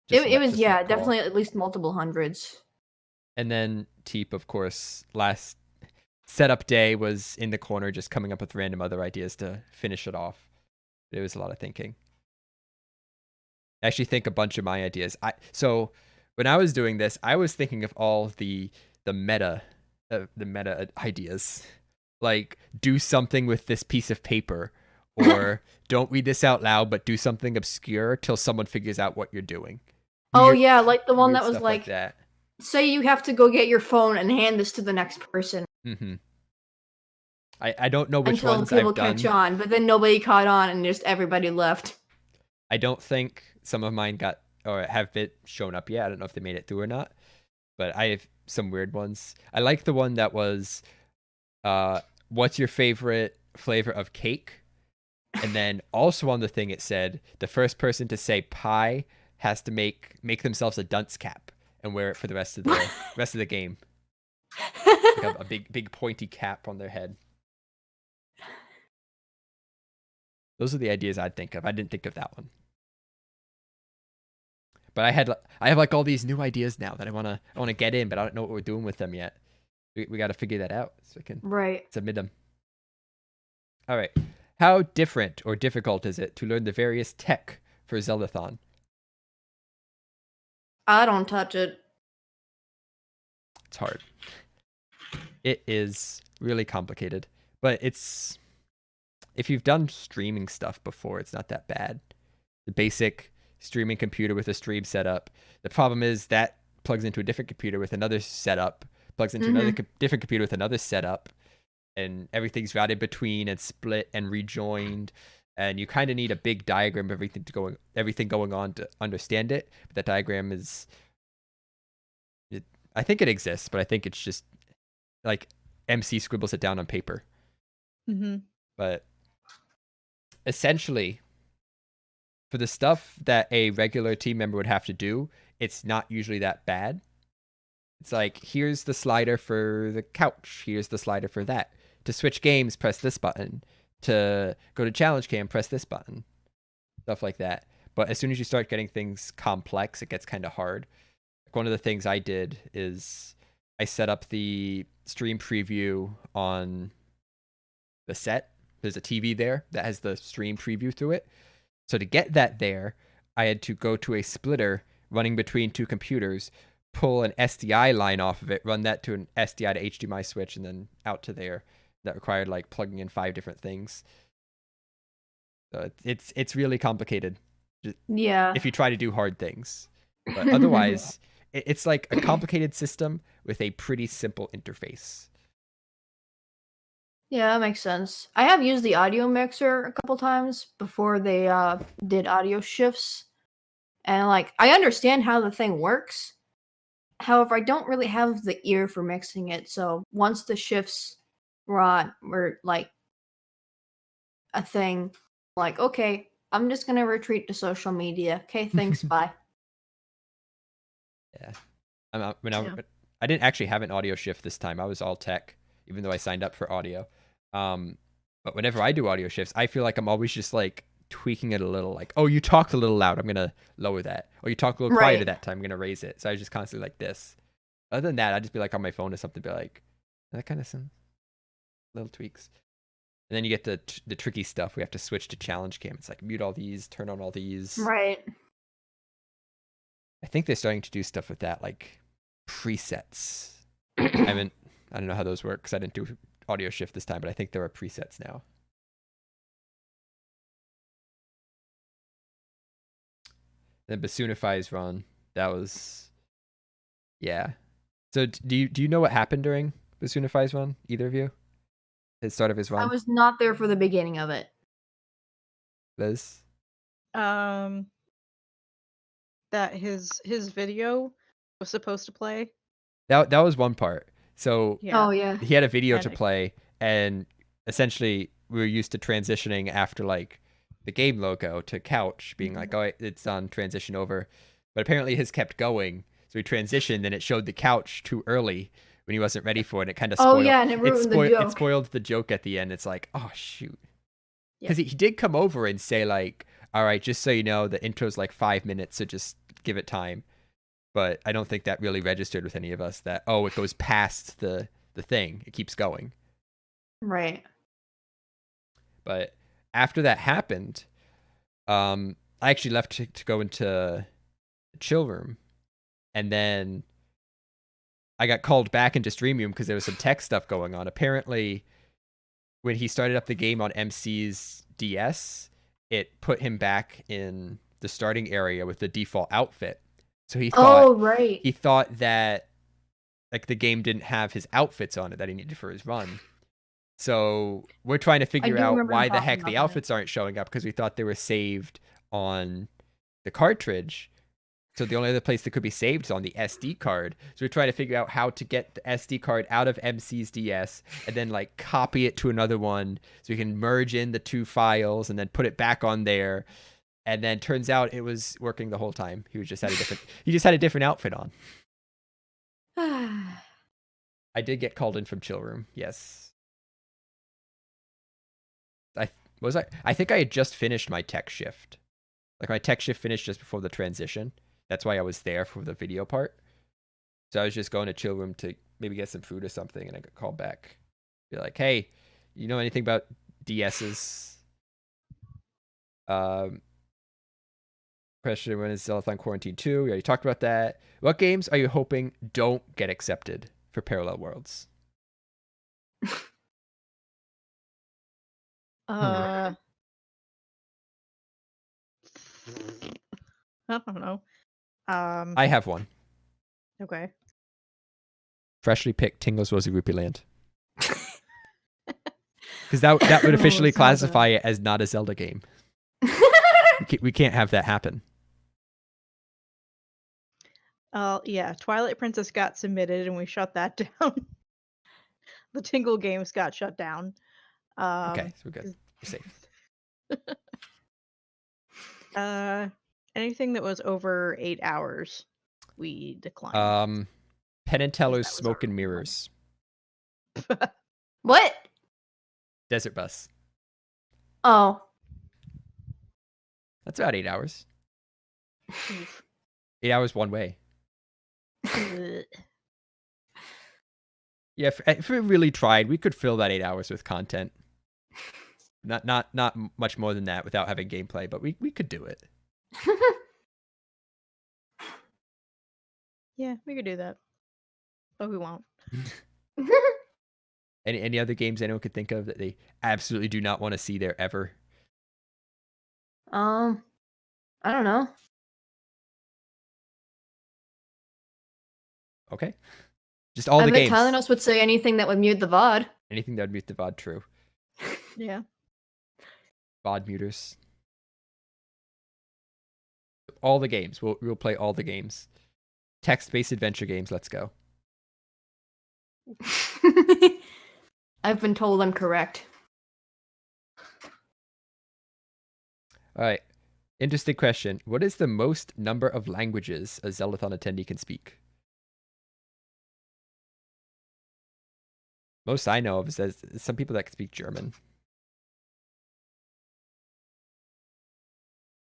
It was, yeah, definitely at least multiple hundreds.
And then Teep, of course, last setup day was in the corner just coming up with random other ideas to finish it off. There was a lot of thinking. I actually think a bunch of my ideas. So when I was doing this, I was thinking of all the meta ideas. Like, do something with this piece of paper, or don't read this out loud, but do something obscure till someone figures out what you're doing.
Oh yeah, like the one that was
stuff
like
that.
Say you have to go get your phone and hand this to the next person.
Mm-hmm. I don't know which
until
ones
people
I've done.
catch on, but then nobody caught on and just everybody left.
I don't think some of mine got or have been shown up yet. I don't know if they made it through or not, but I have some weird ones. I like the one that was, what's your favorite flavor of cake? And then also on the thing it said the first person to say pie has to make themselves a dunce cap and wear it for the rest of the game. Like a big pointy cap on their head. Those are the ideas I'd think of. I didn't think of that one. But I have like all these new ideas now that I wanna get in, but I don't know what we're doing with them yet. We got to figure that out so we can submit them. All right. How different or difficult is it to learn the various tech for Zeldathon?
I don't touch it.
It's hard. It is really complicated, but if you've done streaming stuff before, it's not that bad. The basic streaming computer with a stream setup. The problem is that plugs into a different computer with another setup, plugs into another different computer with another setup, and everything's routed between and split and rejoined. And you kind of need a big diagram of everything going on to understand it. But that diagram I think it exists, but I think it's just like MC scribbles it down on paper.
Mm-hmm.
But essentially, for the stuff that a regular team member would have to do, it's not usually that bad. It's like, here's the slider for the couch. Here's the slider for that. To switch games, press this button. To go to challenge cam, press this button. Stuff like that. But as soon as you start getting things complex, it gets kind of hard. Like one of the things I did is I set up the stream preview on the set. There's a TV there that has the stream preview through it. So to get that there, I had to go to a splitter running between two computers, pull an SDI line off of it, run that to an SDI to HDMI switch, and then out to there. That required like plugging in 5 different things. So it's really complicated.
Yeah.
If you try to do hard things, but otherwise, it's like a complicated system with a pretty simple interface.
Yeah, that makes sense. I have used the audio mixer a couple times before they did audio shifts. And like I understand how the thing works. However, I don't really have the ear for mixing it. So once the shifts were like a thing, like, okay, I'm just gonna retreat to social media. Okay, thanks, bye.
Yeah. I didn't actually have an audio shift this time. I was all tech, even though I signed up for audio. But whenever I do audio shifts, I feel like I'm always just like tweaking it a little. Like, oh, you talked a little loud, I'm gonna lower that. Or you talked a little quieter that time, I'm gonna raise it. So I was just constantly like this. Other than that, I'd just be like on my phone or something, be like, that kind of sounds little tweaks. And then you get the tricky stuff. We have to switch to challenge cam. It's like mute all these, turn on all these.
Right.
I think they're starting to do stuff with that, like presets. I don't know how those work because I didn't do audio shift this time, but I think there are presets now. Then Basunify's run. That was, yeah. So do you know what happened during Basunify's run? Either of you? The start of his
I
run.
was not there for the beginning of it.
Liz.
That his video was supposed to play.
That was one part. So
Yeah.
Oh yeah.
he had a video
And
to
it-
play, and essentially we were used to transitioning after like the game logo to couch being like, oh, it's on transition over, but apparently his kept going, so he transitioned and it showed the couch too early when he wasn't ready for it. And it kind of
Oh
spoiled.
yeah, and it ruined the
It
joke.
spoiled the joke at the end. It's like, oh shoot,
Yep.
because he did come over and say like, all right, just so you know, the intro's like 5 minutes, so just give it time. But I don't think that really registered with any of us that, oh, it goes past the thing. It keeps going.
Right.
But after that happened, I actually left to go into the chill room. And then I got called back into stream room because there was some tech stuff going on. Apparently, when he started up the game on MC's DS, it put him back in the starting area with the default outfit. So he thought
Oh right.
he thought that like the game didn't have his outfits on it that he needed for his run. So we're trying to figure
do
out
remember
why
him
the
talking
heck
about
the
that.
outfits aren't showing up, because we thought they were saved on the cartridge. So the only other place that could be saved is on the SD card. So we're trying to figure out how to get the SD card out of MC's DS and then like copy it to another one so we can merge in the two files and then put it back on there. And then turns out it was working the whole time. He just had a different outfit on. I did get called in from chill room. Yes. I think I had just finished my tech shift. Like my tech shift finished just before the transition. That's why I was there for the video part. So I was just going to chill room to maybe get some food or something, and I got called back. Be like, hey, you know anything about DS's? Question: when is Zeldathon Quarantine 2? We already talked about that. What games are you hoping don't get accepted for Parallel Worlds?
I don't know.
I have one.
Okay.
Freshly picked Tingle's Rosy Rupee Land. Because that would officially
Zelda.
classify it as not a Zelda game. We can't have that happen.
Yeah, Twilight Princess got submitted and we shut that down. The Tingle games got shut down.
Okay, so we're good. We're safe.
Anything that was over 8 hours, we declined.
Penn and Teller's
That was
Smoke and
our one.
Mirrors.
What?
Desert Bus.
Oh.
That's about 8 hours.
Oof.
8 hours one way.
Ugh.
Yeah, if we really tried, we could fill that 8 hours with content. Not much more than that without having gameplay, but we could do it.
Yeah, we could do that. But we won't.
Any other games anyone could think of that they absolutely do not want to see there ever?
I don't know.
Okay. Just all
I
the
bet
games.
Tylenus would say anything that would mute the VOD.
Anything that would mute the VOD, true.
Yeah.
VOD muters. All the games. We'll play all the games. Text-based adventure games, let's go.
I've been told I'm correct.
All right. Interesting question. What is the most number of languages a Zeldathon attendee can speak? Most I know of is there's some people that can speak German.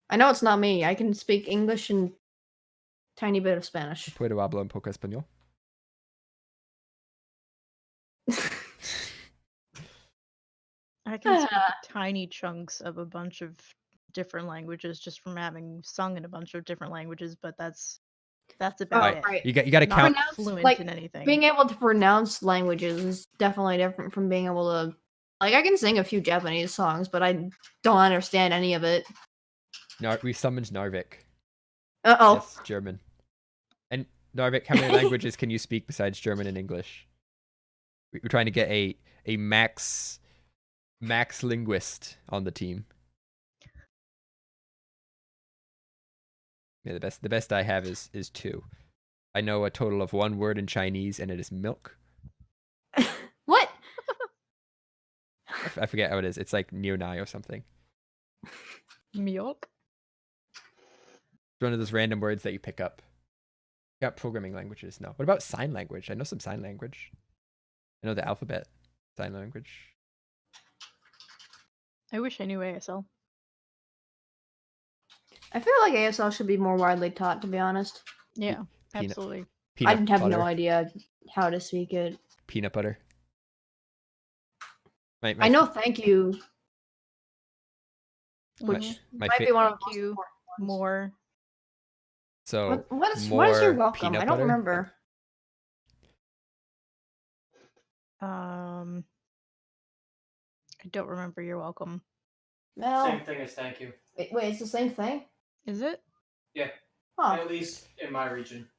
I know it's not me. I can speak English and tiny bit of Spanish.
Puedo hablar un poco español.
I can speak tiny chunks of a bunch of different languages just from having sung in a bunch of different languages, but that's about it.
right.
You got to
Not
count.
fluent
like,
in anything.
Being able to pronounce languages is definitely different from being able to. Like, I can sing a few Japanese songs, but I don't understand any of it.
We summoned Narvik.
Uh-oh.
Yes, German. And Narvik, how many languages can you speak besides German and English? We're trying to get a max linguist on the team. Yeah, the best I have is 2. I know a total of 1 word in Chinese, and it is milk.
What?
I forget how it is. It's like near nigh or something.
Milk.
It's one of those random words that you pick up. Got programming languages? No. What about sign language? I know some sign language. I know the alphabet sign language.
I wish I knew ASL.
I feel like ASL should be more widely taught, to be honest.
Yeah,
Peanut-
absolutely.
I
Peanut
have
butter.
no idea how to speak it.
Peanut butter.
I know thank you, which
Mhm.
my
might be one of the
Thank
most
you.
important ones.
More.
So
What is
more
your welcome?
peanut
I don't
butter?
remember.
I don't remember. You're welcome.
No.
Same thing as thank you.
Wait, it's the same thing?
Is it?
Yeah,
Huh.
at least in my region.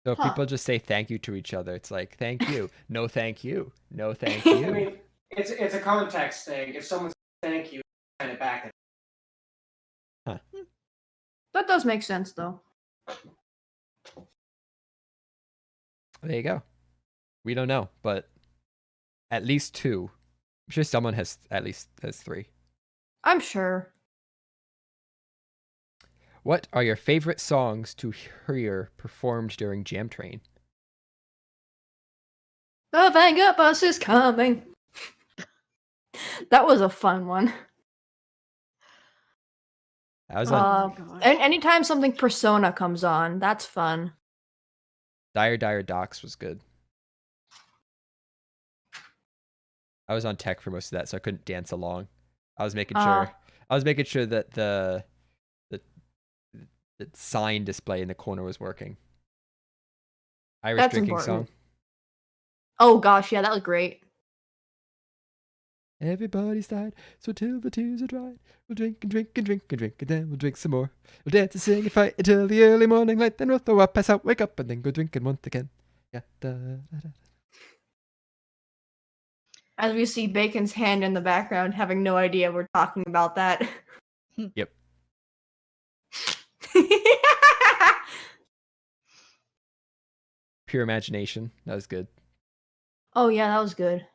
So if
Huh.
people just say thank you to each other, it's like thank you, no thank you, no thank
I
you.
mean, it's a context thing. If someone says thank you, kind of back.
That does make sense, though.
There you go. We don't know, but at least 2. I'm sure someone has at least has 3.
I'm sure.
What are your favorite songs to hear performed during Jam Train?
The Vanguard bus is coming. That was a fun one.
I was on
gosh.
Anytime something Persona comes on, that's fun.
Dire Docks was good. I was on tech for most of that, so I couldn't dance along. I was making sure. I was making sure that the sign display in the corner was working. Irish
That's
drinking
important.
song.
Oh gosh, yeah, that was great.
Everybody's died, so till the tears are dried, we'll drink and drink and drink and drink, and then we'll drink some more. We'll dance and sing and fight until the early morning light, then we'll throw up, pass out, wake up, and then go drinking once again. Yeah. Da, da, da.
As we see Bacon's hand in the background, having no idea we're talking about that.
Yep. Pure imagination. That was good.
Oh yeah, that was good.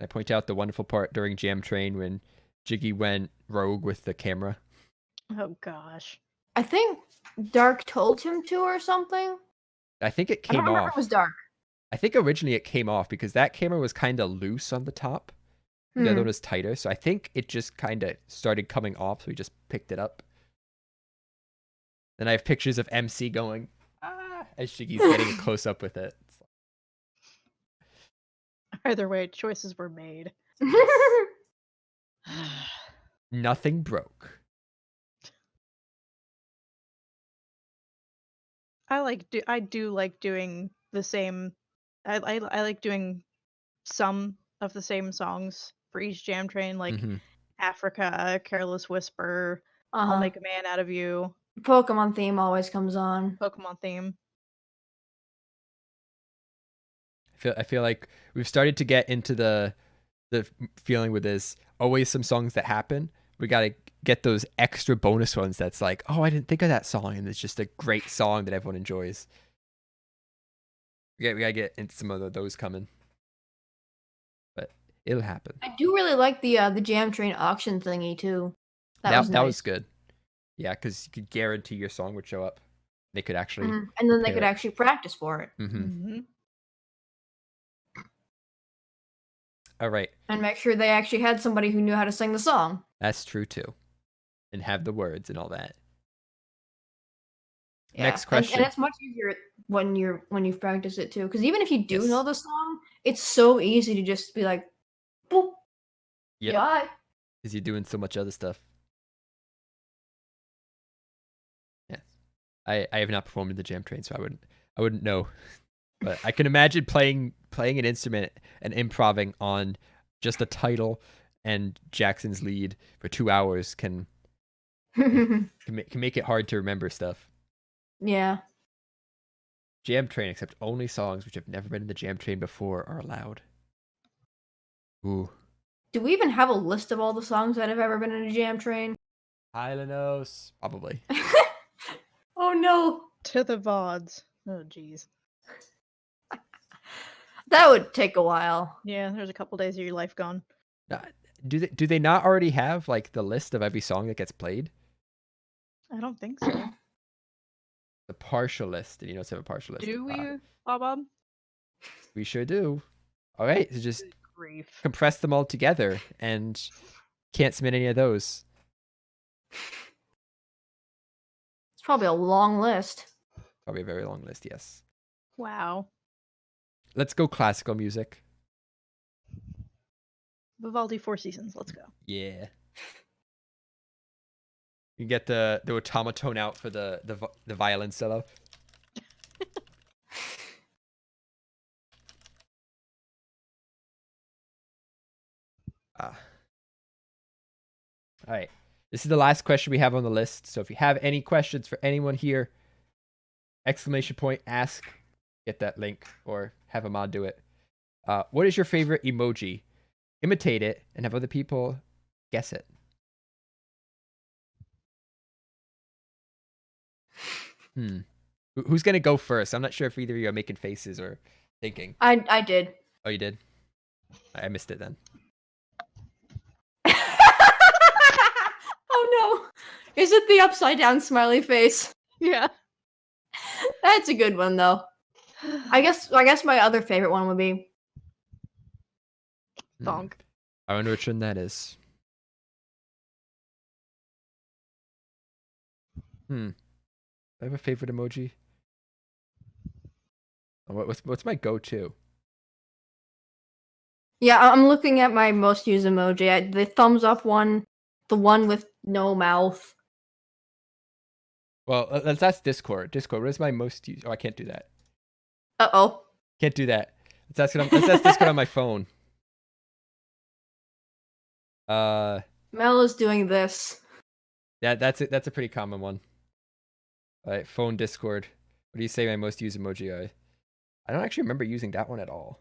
I point out the wonderful part during Jam Train when Jiggy went rogue with the camera.
Oh gosh.
I think Dark told him to or something.
I think it
I don't
came
remember
off.
if it was Dark.
I think originally it came off because that camera was kind of loose on the top. The other one was tighter. So I think it just kind of started coming off. So we just picked it up. Then I have pictures of MC going, as Jiggy's getting a close up with it.
Either way, choices were made.
Nothing broke.
I do like doing the same. I like doing some of the same songs for each Jam Train, like
Mhm.
Africa, Careless Whisper, I'll
Uh-huh.
Make a Man Out of You,
Pokemon theme always comes on.
Pokemon theme.
I feel like we've started to get into the feeling with this always some songs that happen. We got to get those extra bonus ones that's like, oh, I didn't think of that song, and it's just a great song that everyone enjoys. We got to get into some of those coming. But it'll happen.
I do really like the Jam Train auction thingy too. That was nice.
That was good. Yeah, because you could guarantee your song would show up. They could actually
And then they
prepare
could
it.
actually practice for it.
Mm-hmm.
All right.
And make sure they actually had somebody who knew how to sing the song.
That's true too. And have the words and all that.
Yeah.
Next question.
And it's much easier when you've practiced it too. Because even if you do
Yes.
know the song, it's so easy to just be like, boop.
Yep.
Yeah.
Because you're doing so much other stuff. Yes. I have not performed in the Jam Train, so I wouldn't know. But I can imagine playing an instrument and improvising on just a title and Jackson's lead for 2 hours can Can make it hard to remember stuff.
Yeah.
Jam train, except only songs which have never been in the jam train before are allowed. Ooh.
Do we even have a list of all the songs that have ever been in a jam train?
Hylanos. Probably.
Oh no.
To the VODs. Oh, jeez.
That would take a while.
Yeah, there's a couple days of your life gone.
Do they not already have like the list of every song that gets played?
I don't think so.
The partial list. Did you notice I have a partial list?
Do we, Bob?
We sure do. All right, so just
Good grief.
compress them all together and can't submit any of those.
It's probably a long list.
Probably a very long list, yes.
Wow.
Let's go classical music.
Vivaldi Four Seasons. Let's go.
Yeah. You get the automaton out for the violin solo. All right. This is the last question we have on the list. So if you have any questions for anyone here, exclamation point, ask, get that link, or have a mod do it. What is your favorite emoji? Imitate it and have other people guess it. Who's gonna go first? I'm not sure if either of you are making faces or thinking.
I did.
Oh, you did? I missed it then.
Oh no. Is it the upside down smiley face?
Yeah.
That's a good one though. I guess my other favorite one would be
Thonk.
I wonder which one that is. I have a favorite emoji. What's my go-to?
Yeah, I'm looking at my most used emoji. The thumbs up one, the one with no mouth.
Well, let's ask Discord. Discord, what is my most used? Oh, I can't do that.
Uh-oh.
Can't do that. Let's ask Discord on my phone.
Mel is doing this.
Yeah, that's a pretty common one. All right, phone Discord. What do you say my most used emoji are? I don't actually remember using that one at all.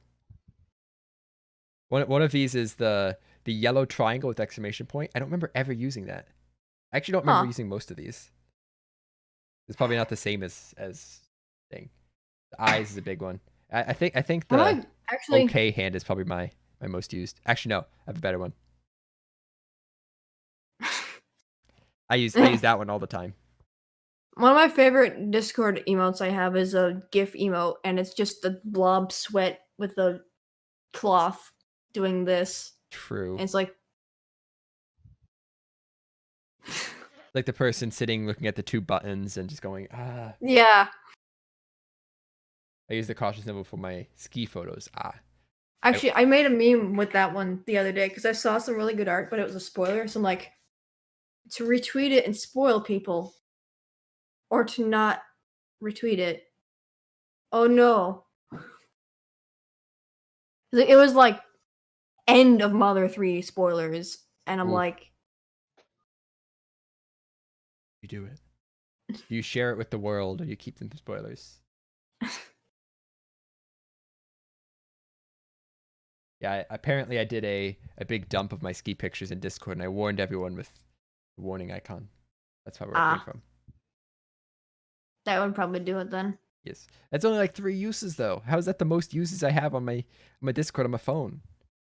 One of these is the yellow triangle with exclamation point. I don't remember ever using that. I actually don't remember using most of these. It's probably not the same as thing. The eyes is a big one. I think the okay hand is probably my most used. Actually, no, I have a better one. I use that one all the time.
One of my favorite Discord emotes I have is a GIF emote, and it's just the blob sweat with the cloth doing this.
True.
And it's like
the person sitting looking at the two buttons and just going, ah.
Yeah.
I use the cautious symbol for my ski photos. Ah.
Actually, I made a meme with that one the other day because I saw some really good art, but it was a spoiler. So I'm like, to retweet it and spoil people, or to not retweet it. Oh no. It was like end of Mother 3 spoilers, and I'm like,
you do it. You share it with the world, or you keep them spoilers. Yeah, apparently I did a big dump of my ski pictures in Discord, and I warned everyone with the warning icon. That's where it came from.
That would probably do it then.
Yes. That's only like 3 uses, though. How is that the most uses I have on my Discord on my phone?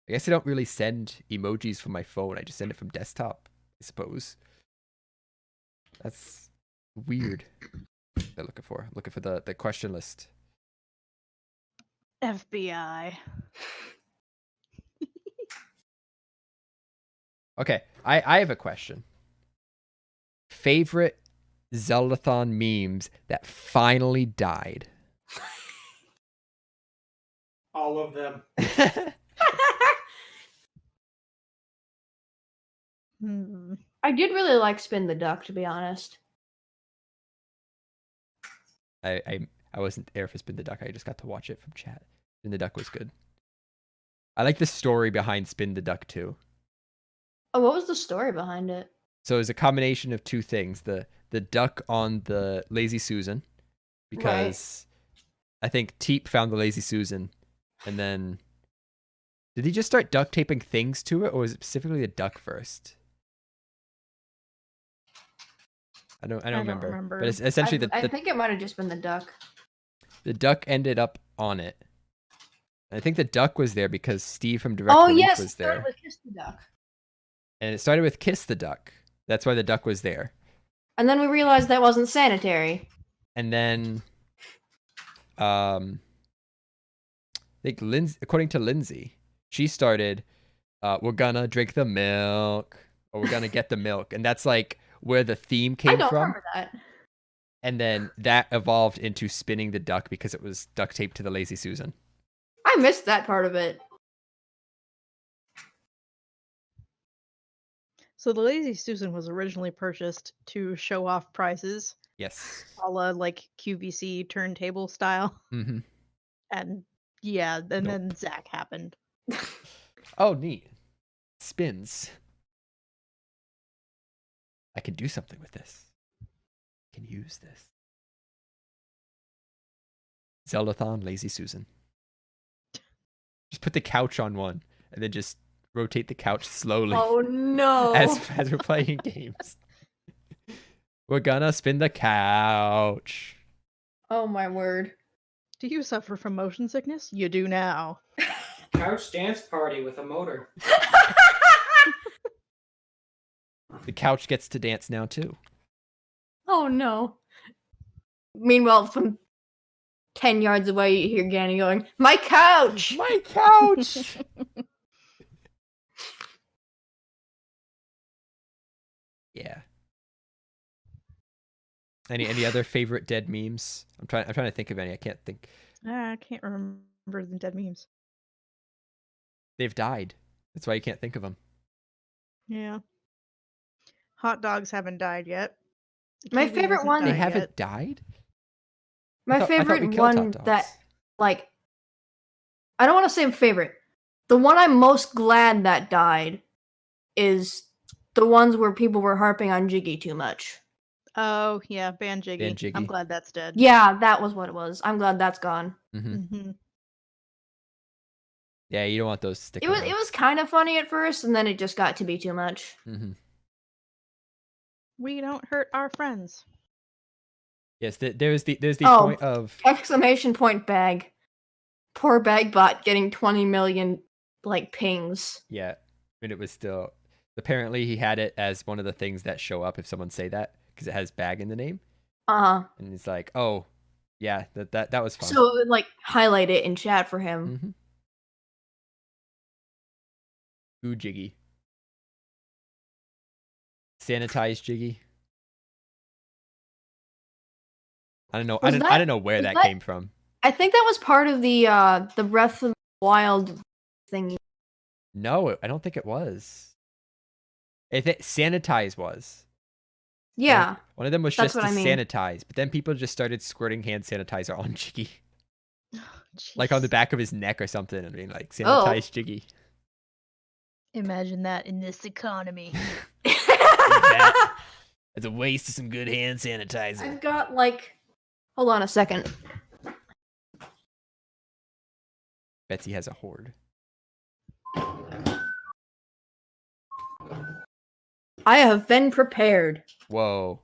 I guess I don't really send emojis from my phone. I just send it from desktop, I suppose. That's weird. What am I looking for? I'm looking for the question list.
FBI.
Okay, I have a question. Favorite Zeldathon memes that finally died?
All of them.
I did really like Spin the Duck, to be honest.
I wasn't there for Spin the Duck. I just got to watch it from chat. Spin the Duck was good. I like the story behind Spin the Duck too.
Oh, what was the story behind it?
So it was a combination of two things: the duck on the Lazy Susan, because I think Teep found the Lazy Susan, and then did he just start duct taping things to it, or was it specifically the duck first? I don't remember. But it's essentially
I think it might have just been the duck.
the duck ended up on it. And I think the duck was there because Steve from Direct
Oh
Relief
yes,
was
it started
there.
with Kiss the Duck.
And it started with Kiss the Duck. That's why the duck was there.
And then we realized that wasn't sanitary.
And then I think according to Lindsay, she started we're gonna drink the milk, or we're gonna get the milk. And that's like where the theme
I
came
don't
from.
remember that.
And then that evolved into spinning the duck because it was duct taped to the Lazy Susan.
I missed that part of it.
So the Lazy Susan was originally purchased to show off prices,
Yes.
a la like QVC turntable style.
Mm-hmm.
And yeah, and
Nope.
then Zach happened.
Oh, neat. Spins. I can do something with this. I can use this. Zeldathon Lazy Susan. Just put the couch on one and then just rotate the couch slowly
Oh no.
as we're playing games. We're gonna spin the couch.
Oh my word.
Do you suffer from motion sickness? You do now.
Couch dance party with a motor.
The couch gets to dance now too.
Oh no. Meanwhile, from 10 yards away, you hear Ganny going, "My couch!"
My couch. Yeah. Any other favorite dead memes? I'm trying to think of any. I can't think.
I can't remember the dead memes.
They've died. That's why you can't think of them.
Yeah. Hot dogs haven't died yet. The
My
kiwi
favorite
hasn't
one-
They
died
haven't
yet.
died?
My
I thought we
favorite
killed hot
one
dogs.
that, like, I don't want to say favorite. The one I'm most glad that died is the ones where people were harping on Jiggy too much.
Oh yeah, Ban Jiggy.
Ban Jiggy.
I'm glad that's dead.
Yeah, that was what it was. I'm glad that's gone.
Mm-hmm.
Hmm.
Yeah, you don't want those to stick
It was
around.
it was kind of funny at first, and then it just got to be too much.
Mm-hmm.
We don't hurt our friends.
Yes, there's the
Oh.
point of
Exclamation point bag. Poor Bagbot getting 20 million like pings.
yeah, and it was still apparently he had it as one of the things that show up if someone say that because it has bag in the name,
Uh-huh.
and it's like, oh, yeah, that was fun.
So it would like highlight it in chat for him.
Mm-hmm. Ooh, Jiggy. Sanitized Jiggy. I don't know. I don't know where that came from.
I think that was part of the Breath of the Wild thing.
No, I don't think it was. I think sanitize was.
Yeah.
One of them was
That's
just to
what I mean.
sanitize, but then people just started squirting hand sanitizer on Jiggy, like on the
Jeez.
back of his neck or something, and being like,
Oh.
sanitize Jiggy.
Imagine that in this economy.
It's a waste of some good hand sanitizer.
I've got like, hold on a second.
Betsy has a hoard.
I have been prepared.
Whoa,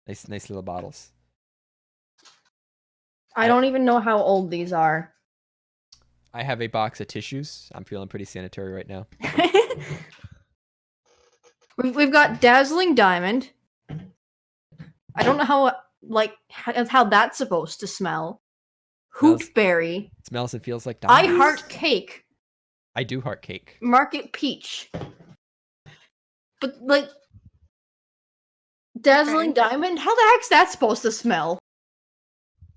nice little bottles.
I don't even know how old these are.
I have a box of tissues. I'm feeling pretty sanitary right now.
We've got Dazzling Diamond. I don't know how that's supposed to smell.
Smells-
Hoopberry.
It smells and feels like
I
diamonds.
heart cake.
I do heart cake.
Market Peach. But like Dazzling
Okay.
Diamond, how the heck's that supposed to smell?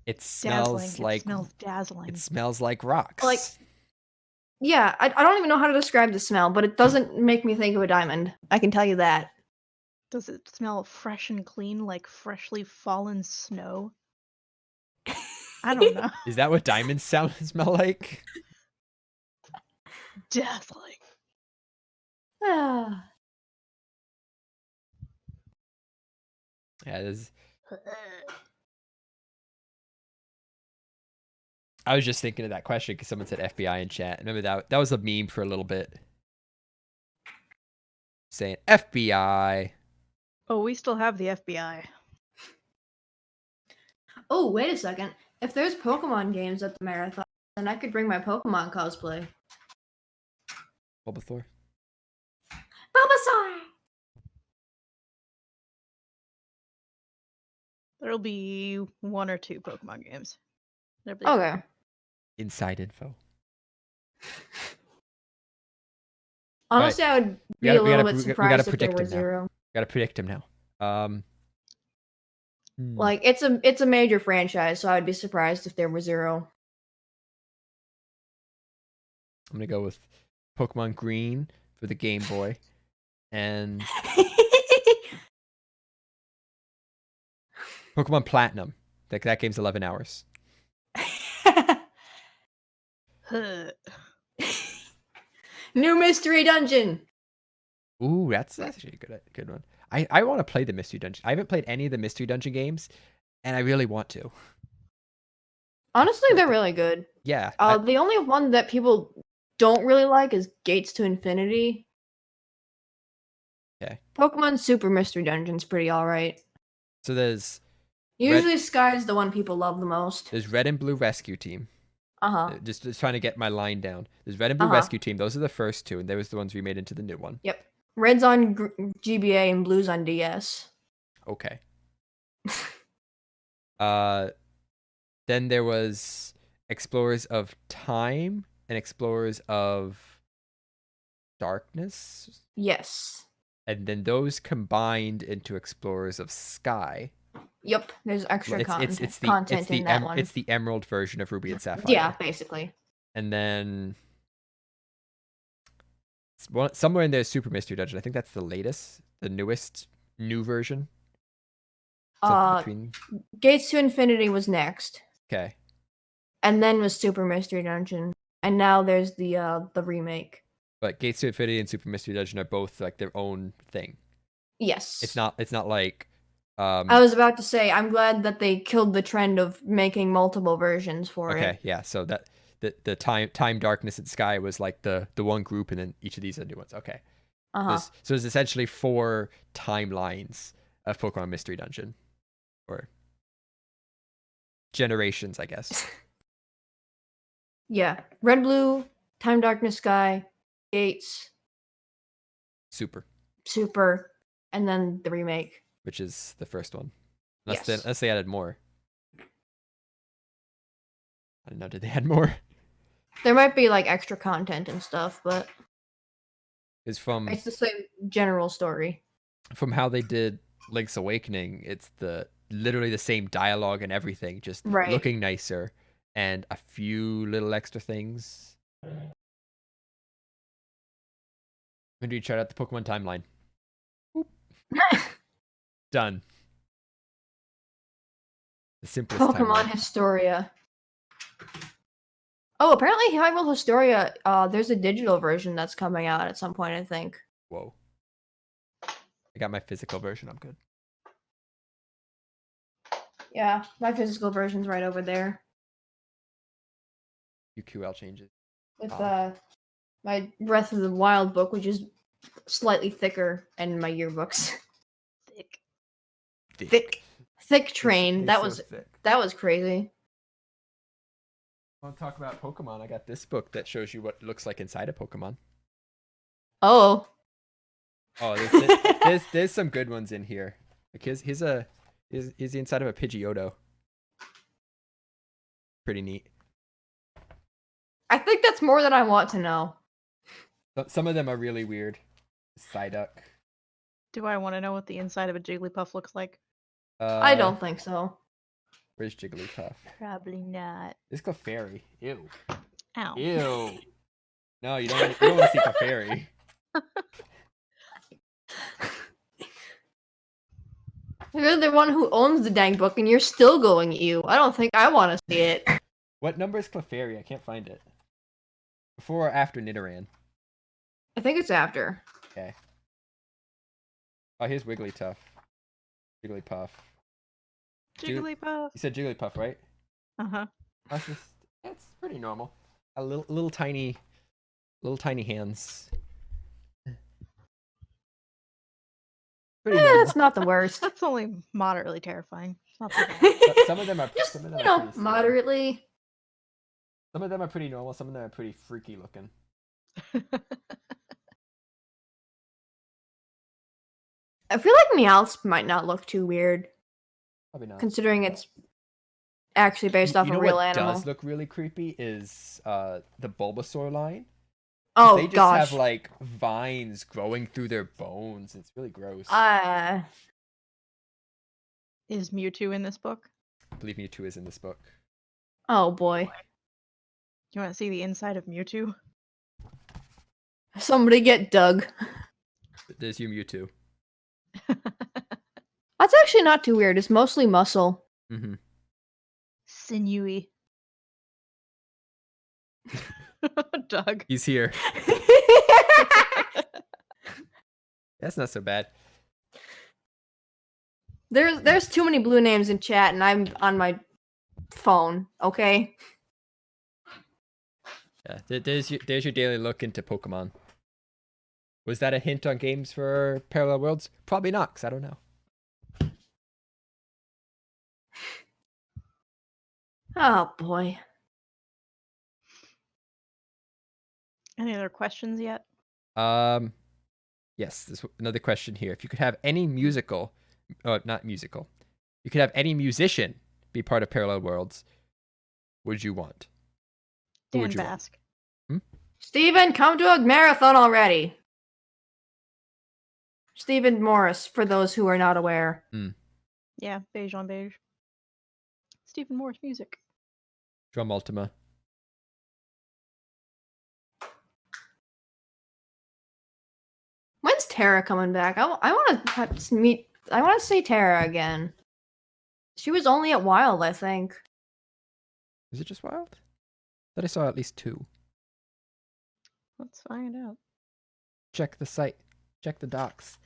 It smells
Dazzling.
like
It smells dazzling.
it smells like rocks.
Like- Yeah, I don't even know how to describe the smell, but it doesn't make me think of a diamond. I can tell you that.
Does it smell fresh and clean like freshly fallen snow? I don't know.
Is that what diamonds smell like?
Dazzling.
Ah.
Yeah, I was just thinking of that question because someone said FBI in chat. Remember that was a meme for a little bit. Saying FBI.
Oh, we still have the FBI.
Oh, wait a second. If there's Pokemon games at the marathon, then I could bring my Pokemon cosplay.
Bulbasaur.
Bulbasaur!
There'll be 1 or 2 Pokemon games. There'll be
Okay.
Inside info.
Honestly, I would be a little bit surprised if there were 0.
Gotta predict him now.
Like, it's a major franchise, so I would be surprised if there were 0.
I'm gonna go with Pokemon Green for the Game Boy, and Pokemon Platinum. That game's 11 hours.
New mystery dungeon.
Ooh, that's actually a good one. I want to play the mystery dungeon. I haven't played any of the mystery dungeon games, and I really want to.
Honestly, they're really good.
Yeah.
The only one that people don't really like is Gates to Infinity.
Okay.
Pokemon Super Mystery Dungeon's pretty alright.
So there's
usually Sky's the one people love the most.
There's Red and Blue Rescue Team. Just trying to get my line down. There's Red and Blue Rescue Team. Those are the first 2, and those are the ones we made into the new one.
Yep. Red's on GBA and Blue's on DS.
Okay. Then there was Explorers of Time and Explorers of Darkness.
Yes.
And then those combined into Explorers of Sky.
Yep, there's extra content in that one.
It's the Emerald version of Ruby and Sapphire.
Yeah, basically.
And then somewhere in there is Super Mystery Dungeon. I think that's the latest, the new version.
Gates to Infinity was next.
Okay.
And then was Super Mystery Dungeon. And now there's the remake.
But Gates to Infinity and Super Mystery Dungeon are both like their own thing.
Yes.
It's not like
I was about to say, I'm glad that they killed the trend of making multiple versions for it.
Okay, yeah. So that the time Darkness and Sky was like the one group, and then each of these are new ones. Okay. So there's essentially 4 timelines of Pokemon Mystery Dungeon, or generations, I guess.
Yeah, Red, Blue, Time, Darkness, Sky, Gates,
Super,
and then the remake,
which is the first one.
Unless
they added more. I don't know. Did they add more?
There might be like extra content and stuff, but
it's
the same general story.
From how they did Link's Awakening, it's literally the same dialogue and everything, just looking nicer and a few little extra things. When do you try out the Pokemon timeline? Done. The simplest
Pokemon
timeline.
Historia. Oh, apparently Hyrule Historia, there's a digital version that's coming out at some point, I think.
Whoa. I got my physical version, I'm good.
Yeah, my physical version's right over there.
UQL changes.
With my Breath of the Wild book, which is slightly thicker, and my yearbooks. Thick train. That was crazy.
I want to talk about Pokemon. I got this book that shows you what it looks like inside a Pokemon.
Oh,
there's some good ones in here. Like here's the inside of a Pidgeotto. Pretty neat.
I think that's more than I want to know.
Some of them are really weird. Psyduck.
Do I want to know what the inside of a Jigglypuff looks like?
I don't think so.
Where's Jigglypuff?
Probably not.
It's Clefairy. Ew.
Ow.
Ew. No, you don't want to see Clefairy.
You're the one who owns the dang book, and you're still going ew. I don't think I want to see it.
What number is Clefairy? I can't find it. Before or after Nidoran?
I think it's after.
Okay. Oh, here's Wigglytuff. Jigglypuff. Jig-
Jigglypuff.
You said Jigglypuff, right?
Uh-huh.
That's just, it's pretty normal. A little tiny hands. Pretty normal.
That's not the worst.
That's only moderately terrifying. It's not too
Some of them are
Just,
some of them
you
are
know,
pretty scary.
moderately.
Some of them are pretty normal. Some of them are pretty freaky looking.
bad.
I feel like Meowth might not look too weird,
Probably not.
considering it's actually based off
You
a
know
real
what
animal.
does look really creepy is the Bulbasaur line.
Oh
They just
gosh.
have like vines growing through their bones. It's really gross.
Is Mewtwo in this book?
I believe Mewtwo is in this book.
Oh boy.
You want to see the inside of Mewtwo?
Somebody get Doug.
There's your Mewtwo.
That's actually not too weird. It's mostly muscle.
Mm-hmm.
Sinewy. Doug.
He's here. That's not so bad.
There's too many blue names in chat, and I'm on my phone. Okay.
Yeah, there's your daily look into Pokemon. Was that a hint on games for Parallel Worlds? Probably not, because I don't know.
Oh boy.
Any other questions yet?
Yes, there's another question here. If you could have any musical, not musical, you could have any musician be part of Parallel Worlds, would you want? Who
Dan
would you want?
Bask.
Steven, come to a marathon already. Stephen Morris, for those who are not aware.
Yeah, beige on beige. Stephen Morris music.
Drum Ultima.
When's Tara coming back? I want to meet. I want to see Tara again. She was only at Wild, I think.
Is it just Wild? I thought I saw at least 2.
Let's find out.
Check the site. Check the docs.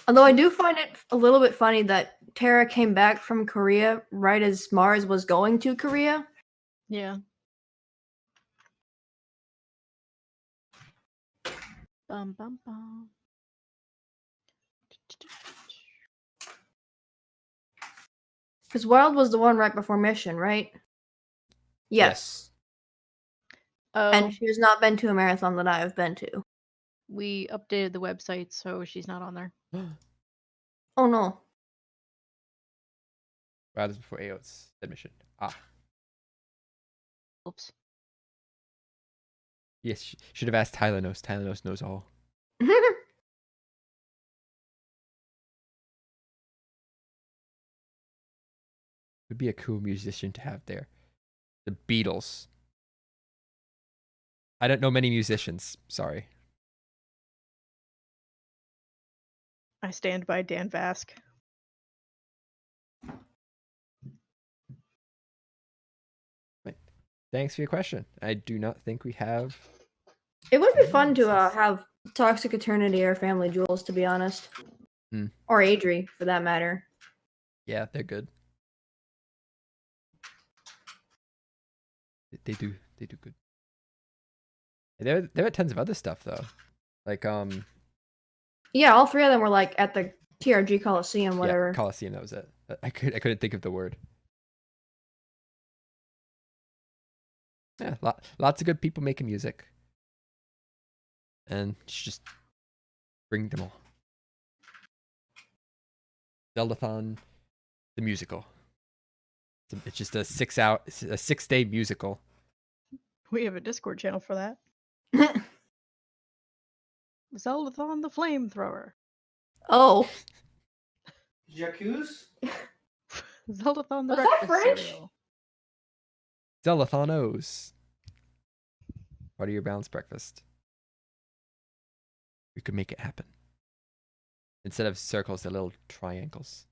Although I do find it a little bit funny that Tara came back from Korea right as Mars was going to Korea.
Yeah. Bum bum bum.
Because Wild was the one right before Mission, right? Yes.
Oh,
And she has not been to a marathon that I have been to.
we updated the website, so she's not on there.
Oh no.
Wild is before AO's admission.
Oops.
Yes, should have asked Tylenose. Tylenose knows all. Would be a cool musician to have there. The Beatles. I don't know many musicians. Sorry.
I stand by Dan Vask.
Thanks for your question. I do not think we have.
It would be fun to have Toxic Eternity or Family Jewels, to be honest. Or Adri, for that matter.
Yeah, they're good. They do good. There are tons of other stuff though. Like
Yeah, all three of them were like at the TRG Coliseum, whatever.
Yeah, Coliseum, that was it. I couldn't think of the word. Yeah, lots of good people making music. And just bring them all. Zeldathon, the musical. It's just a 6-day musical.
We have a Discord channel for that. Zeldathon the Flamethrower.
Oh.
Jacuz?
Zeldathon the
Was that
Breakfast
French?
Cereal.
Zeldathonos. Part of your balanced breakfast. We could make it happen. Instead of circles, they're little triangles.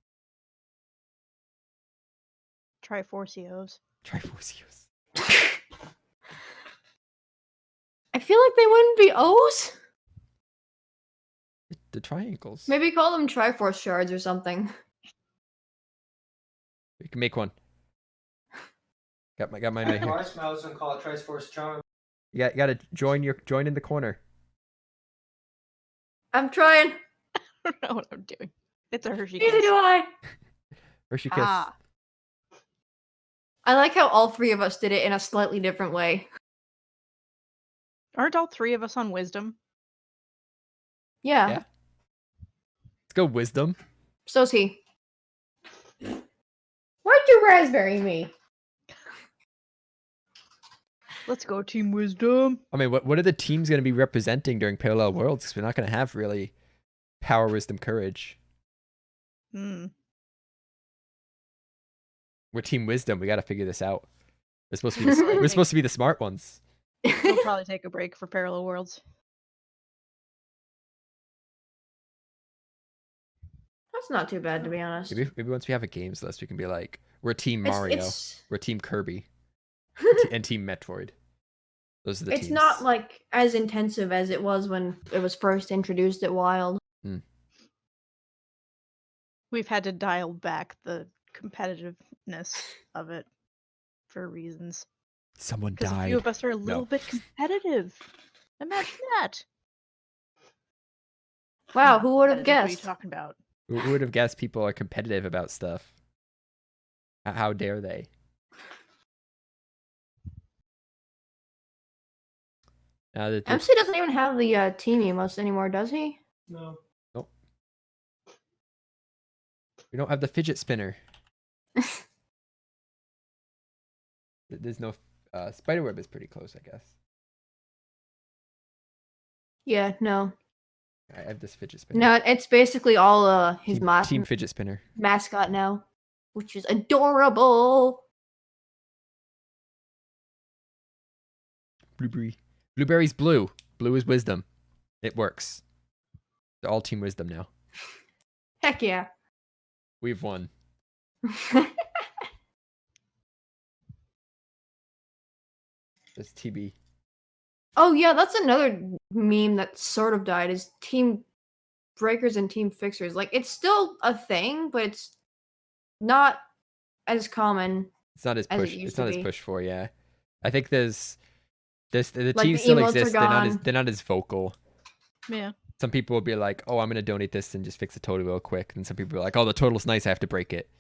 Triforcios.
Triforcios.
I feel like they wouldn't be O's.
The triangles.
Maybe call them Triforce shards or something.
We can make one. Got mine right here.
Marshmallows and call it Triforce Charm.
You gotta join in the corner.
I'm trying.
I don't know what I'm doing. It's a Hershey
Neither
kiss.
do I.
Hershey kiss.
Ah,
I like how all three of us did it in a slightly different way.
aren't all three of us on wisdom?
Yeah.
Yeah. Let's go wisdom.
So's he. Why'd you raspberry me?
Let's go Team Wisdom.
I mean, what are the teams going to be representing during Parallel Worlds? Because we're not going to have really power, wisdom, courage.
Hmm.
We're Team Wisdom. We got to figure this out. We're supposed to be we're supposed to be the smart ones.
We'll probably take a break for Parallel Worlds.
That's not too bad, to be honest.
Maybe once we have a games list, we can be like, we're Team Mario, we're Team Kirby, and Team Metroid. Those are the
It's
teams.
not like as intensive as it was when it was first introduced at Wild.
We've had to dial back the competitiveness of it for reasons.
Someone
Because a
died.
few of us are a
No.
little bit competitive. Imagine that.
Wow,
Not
who would have
competitive, What are
guessed?
you talking about?
Who would have guessed people are competitive about stuff? How dare they? Now that
MC doesn't even have the team emotes anymore, does he?
No.
nope. We don't have the fidget spinner. There's no spiderweb is pretty close, I guess.
Yeah, no.
I have this fidget spinner.
No, it's basically all his
team fidget spinner.
mascot now, which is adorable.
Blueberry. Blueberry's blue. Blue is wisdom. It works. They're all Team Wisdom now.
Heck yeah.
We've won. It's TB.
Oh yeah, that's another meme that sort of died, is Team Breakers and Team Fixers. Like, it's still a thing, but it's not as common.
It's not as
As it
push.
used
It's
to
not as
be.
pushed for. Yeah, I think the
Like,
teams
the
still
emotes are
exist.
gone.
They're not as vocal.
Yeah.
Some people will be like, "Oh, I'm gonna donate this and just fix the total real quick," and some people are like, "Oh, the total's nice. I have to break it."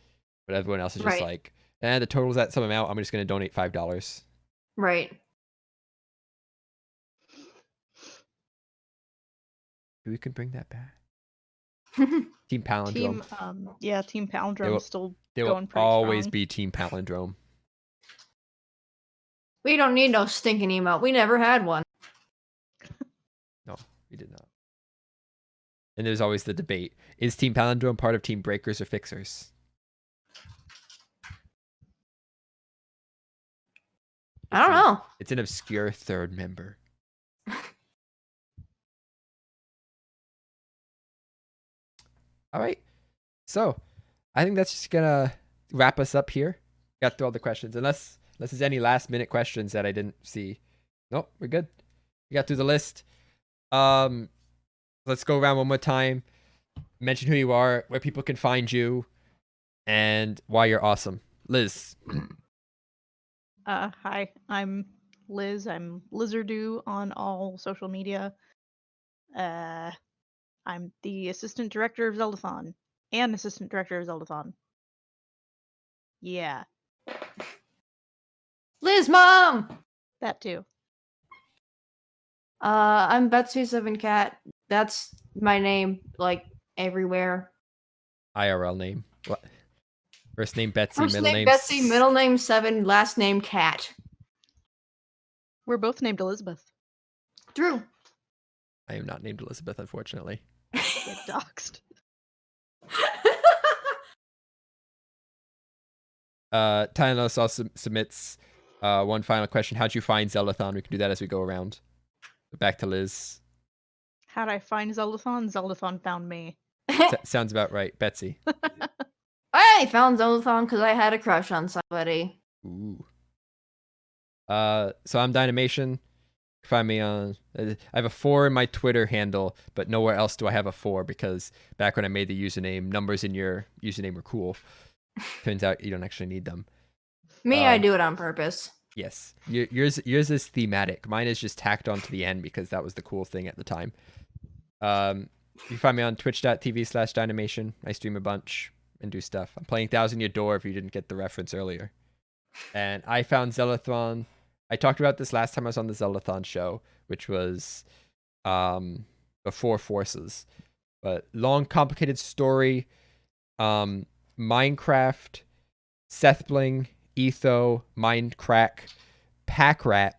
But everyone else is just
Right.
like, the total's at some amount. I'm just gonna donate $5.
Right.
We can bring that back. Team Palindrome.
Team Palindrome
will-
still
There
going
will
pretty
always
strong.
be Team Palindrome.
We don't need no stinking emote. We never had one.
No, we did not. And there's always the debate: is Team Palindrome part of Team Breakers or Fixers?
I don't know.
It's an obscure third member. All right. So, I think that's just gonna wrap us up here. Got through all the questions, unless there's any last minute questions that I didn't see. Nope, we're good. We got through the list. Let's go around one more time. Mention who you are, where people can find you, and why you're awesome. Liz.
Hi, I'm Liz. I'm Lizerdoo on all social media. I'm the assistant director of Zeldathon and assistant director of Zeldathon. Yeah,
Liz Mom!
that too.
I'm Betsy7Cat. That's my name, like, everywhere.
IRL name. What? First name Betsy,
First
middle
name
name
Betsy, middle name 7, last name Cat.
We're both named Elizabeth.
Drew.
I am not named Elizabeth, unfortunately.
Get doxed.
Tylos also submits one final question. How'd you find Zeldathon? We can do that as we go around. Back to Liz.
How'd I find Zeldathon? Zeldathon found me.
Sounds about right. Betsy.
I found Zeldathon because I had a crush on somebody.
Ooh. So I'm Dynomation. Find me on. I have a 4 in my Twitter handle, but nowhere else do I have a 4 because back when I made the username, numbers in your username were cool. Turns out you don't actually need them.
Me, I do it on purpose.
Yes, yours is thematic. Mine is just tacked on to the end because that was the cool thing at the time. You can find me on twitch.tv/Dynomation. I stream a bunch and do stuff. I'm playing Thousand Year Door if you didn't get the reference earlier. And I found Zeldathon. I talked about this last time I was on the Zeldathon show, which was before Forces. But long, complicated story. Minecraft, Sethbling, Etho, Mindcrack, Packrat,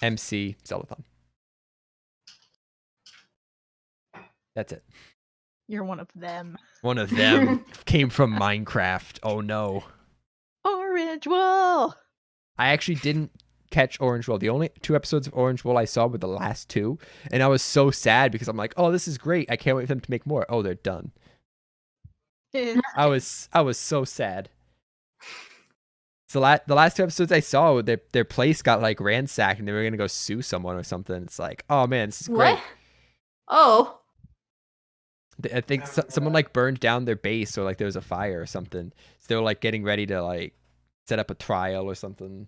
MC, Zeldathon. That's it.
You're one of them.
One of them came from Minecraft. Oh no.
Orange Wool!
I actually didn't catch Orange Wool. The only 2 episodes of Orange Wool I saw were the last 2. And I was so sad because I'm like, oh, this is great. I can't wait for them to make more. Oh, they're done. I was so sad. So the last 2 episodes I saw, their place got like ransacked and they were going to go sue someone or something. It's like, oh man, this is great.
What? Oh.
I think someone like burned down their base or like there was a fire or something. So they were like getting ready to like set up a trial or something.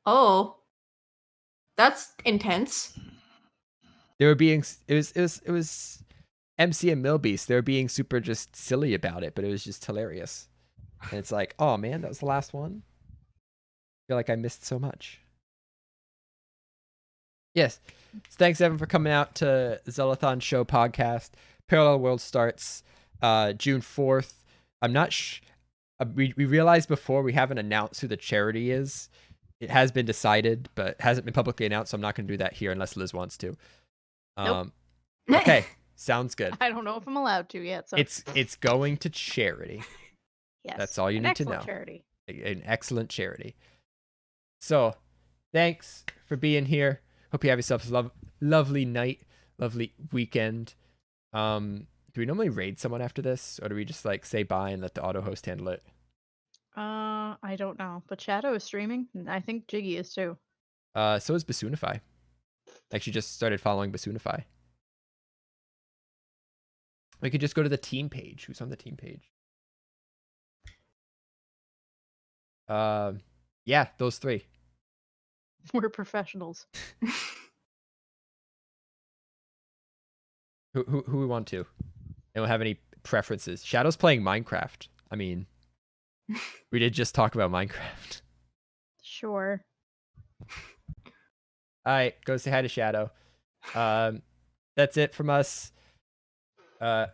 Oh. That's intense.
They were being it was MC and Milbeast. They were being super just silly about it, but it was just hilarious. And it's like, oh man, that was the last one. I feel like I missed so much. Yes. So thanks Evan for coming out to the Zeldathon Show podcast. Parallel World starts June 4th. I'm not we realized before we haven't announced who the charity is. It has been decided, but hasn't been publicly announced, so I'm not going to do that here unless Liz wants to.
Nope.
Okay, sounds good.
I don't know if I'm allowed to yet. So
It's going to charity.
yes,
That's all you need to know.
Charity.
An excellent charity. So, thanks for being here. Hope you have yourself a lovely night, lovely weekend. Do we normally raid someone after this, or do we just like say bye and let the auto host handle it?
I don't know, but Shadow is streaming, and I think Jiggy is too.
So is Basoonify. Like she just started following Basoonify. We could just go to the team page. Who's on the team page? Yeah, those 3.
We're professionals.
Who we want to? They don't have any preferences. Shadow's playing Minecraft. I mean, we did just talk about Minecraft.
Sure.
All right, go say hi to Shadow. That's it from us. Can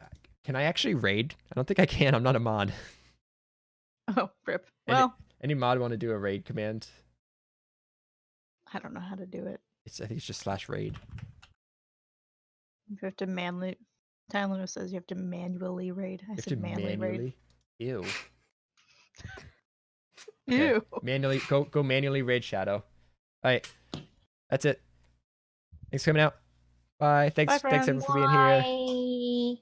I actually raid? I don't think I can. I'm not a mod.
Oh, rip. Well,
Any mod want to do a raid command?
I don't know how to do it.
I think it's just /raid.
You have to manually. Tyler says you have to manually raid. I said manually raid.
Ew.
Ew.
Okay. Manually go manually raid Shadow. All right, that's it. Thanks for coming out. Bye. Thanks
Bye,
everyone
friends.
for being here.
Bye.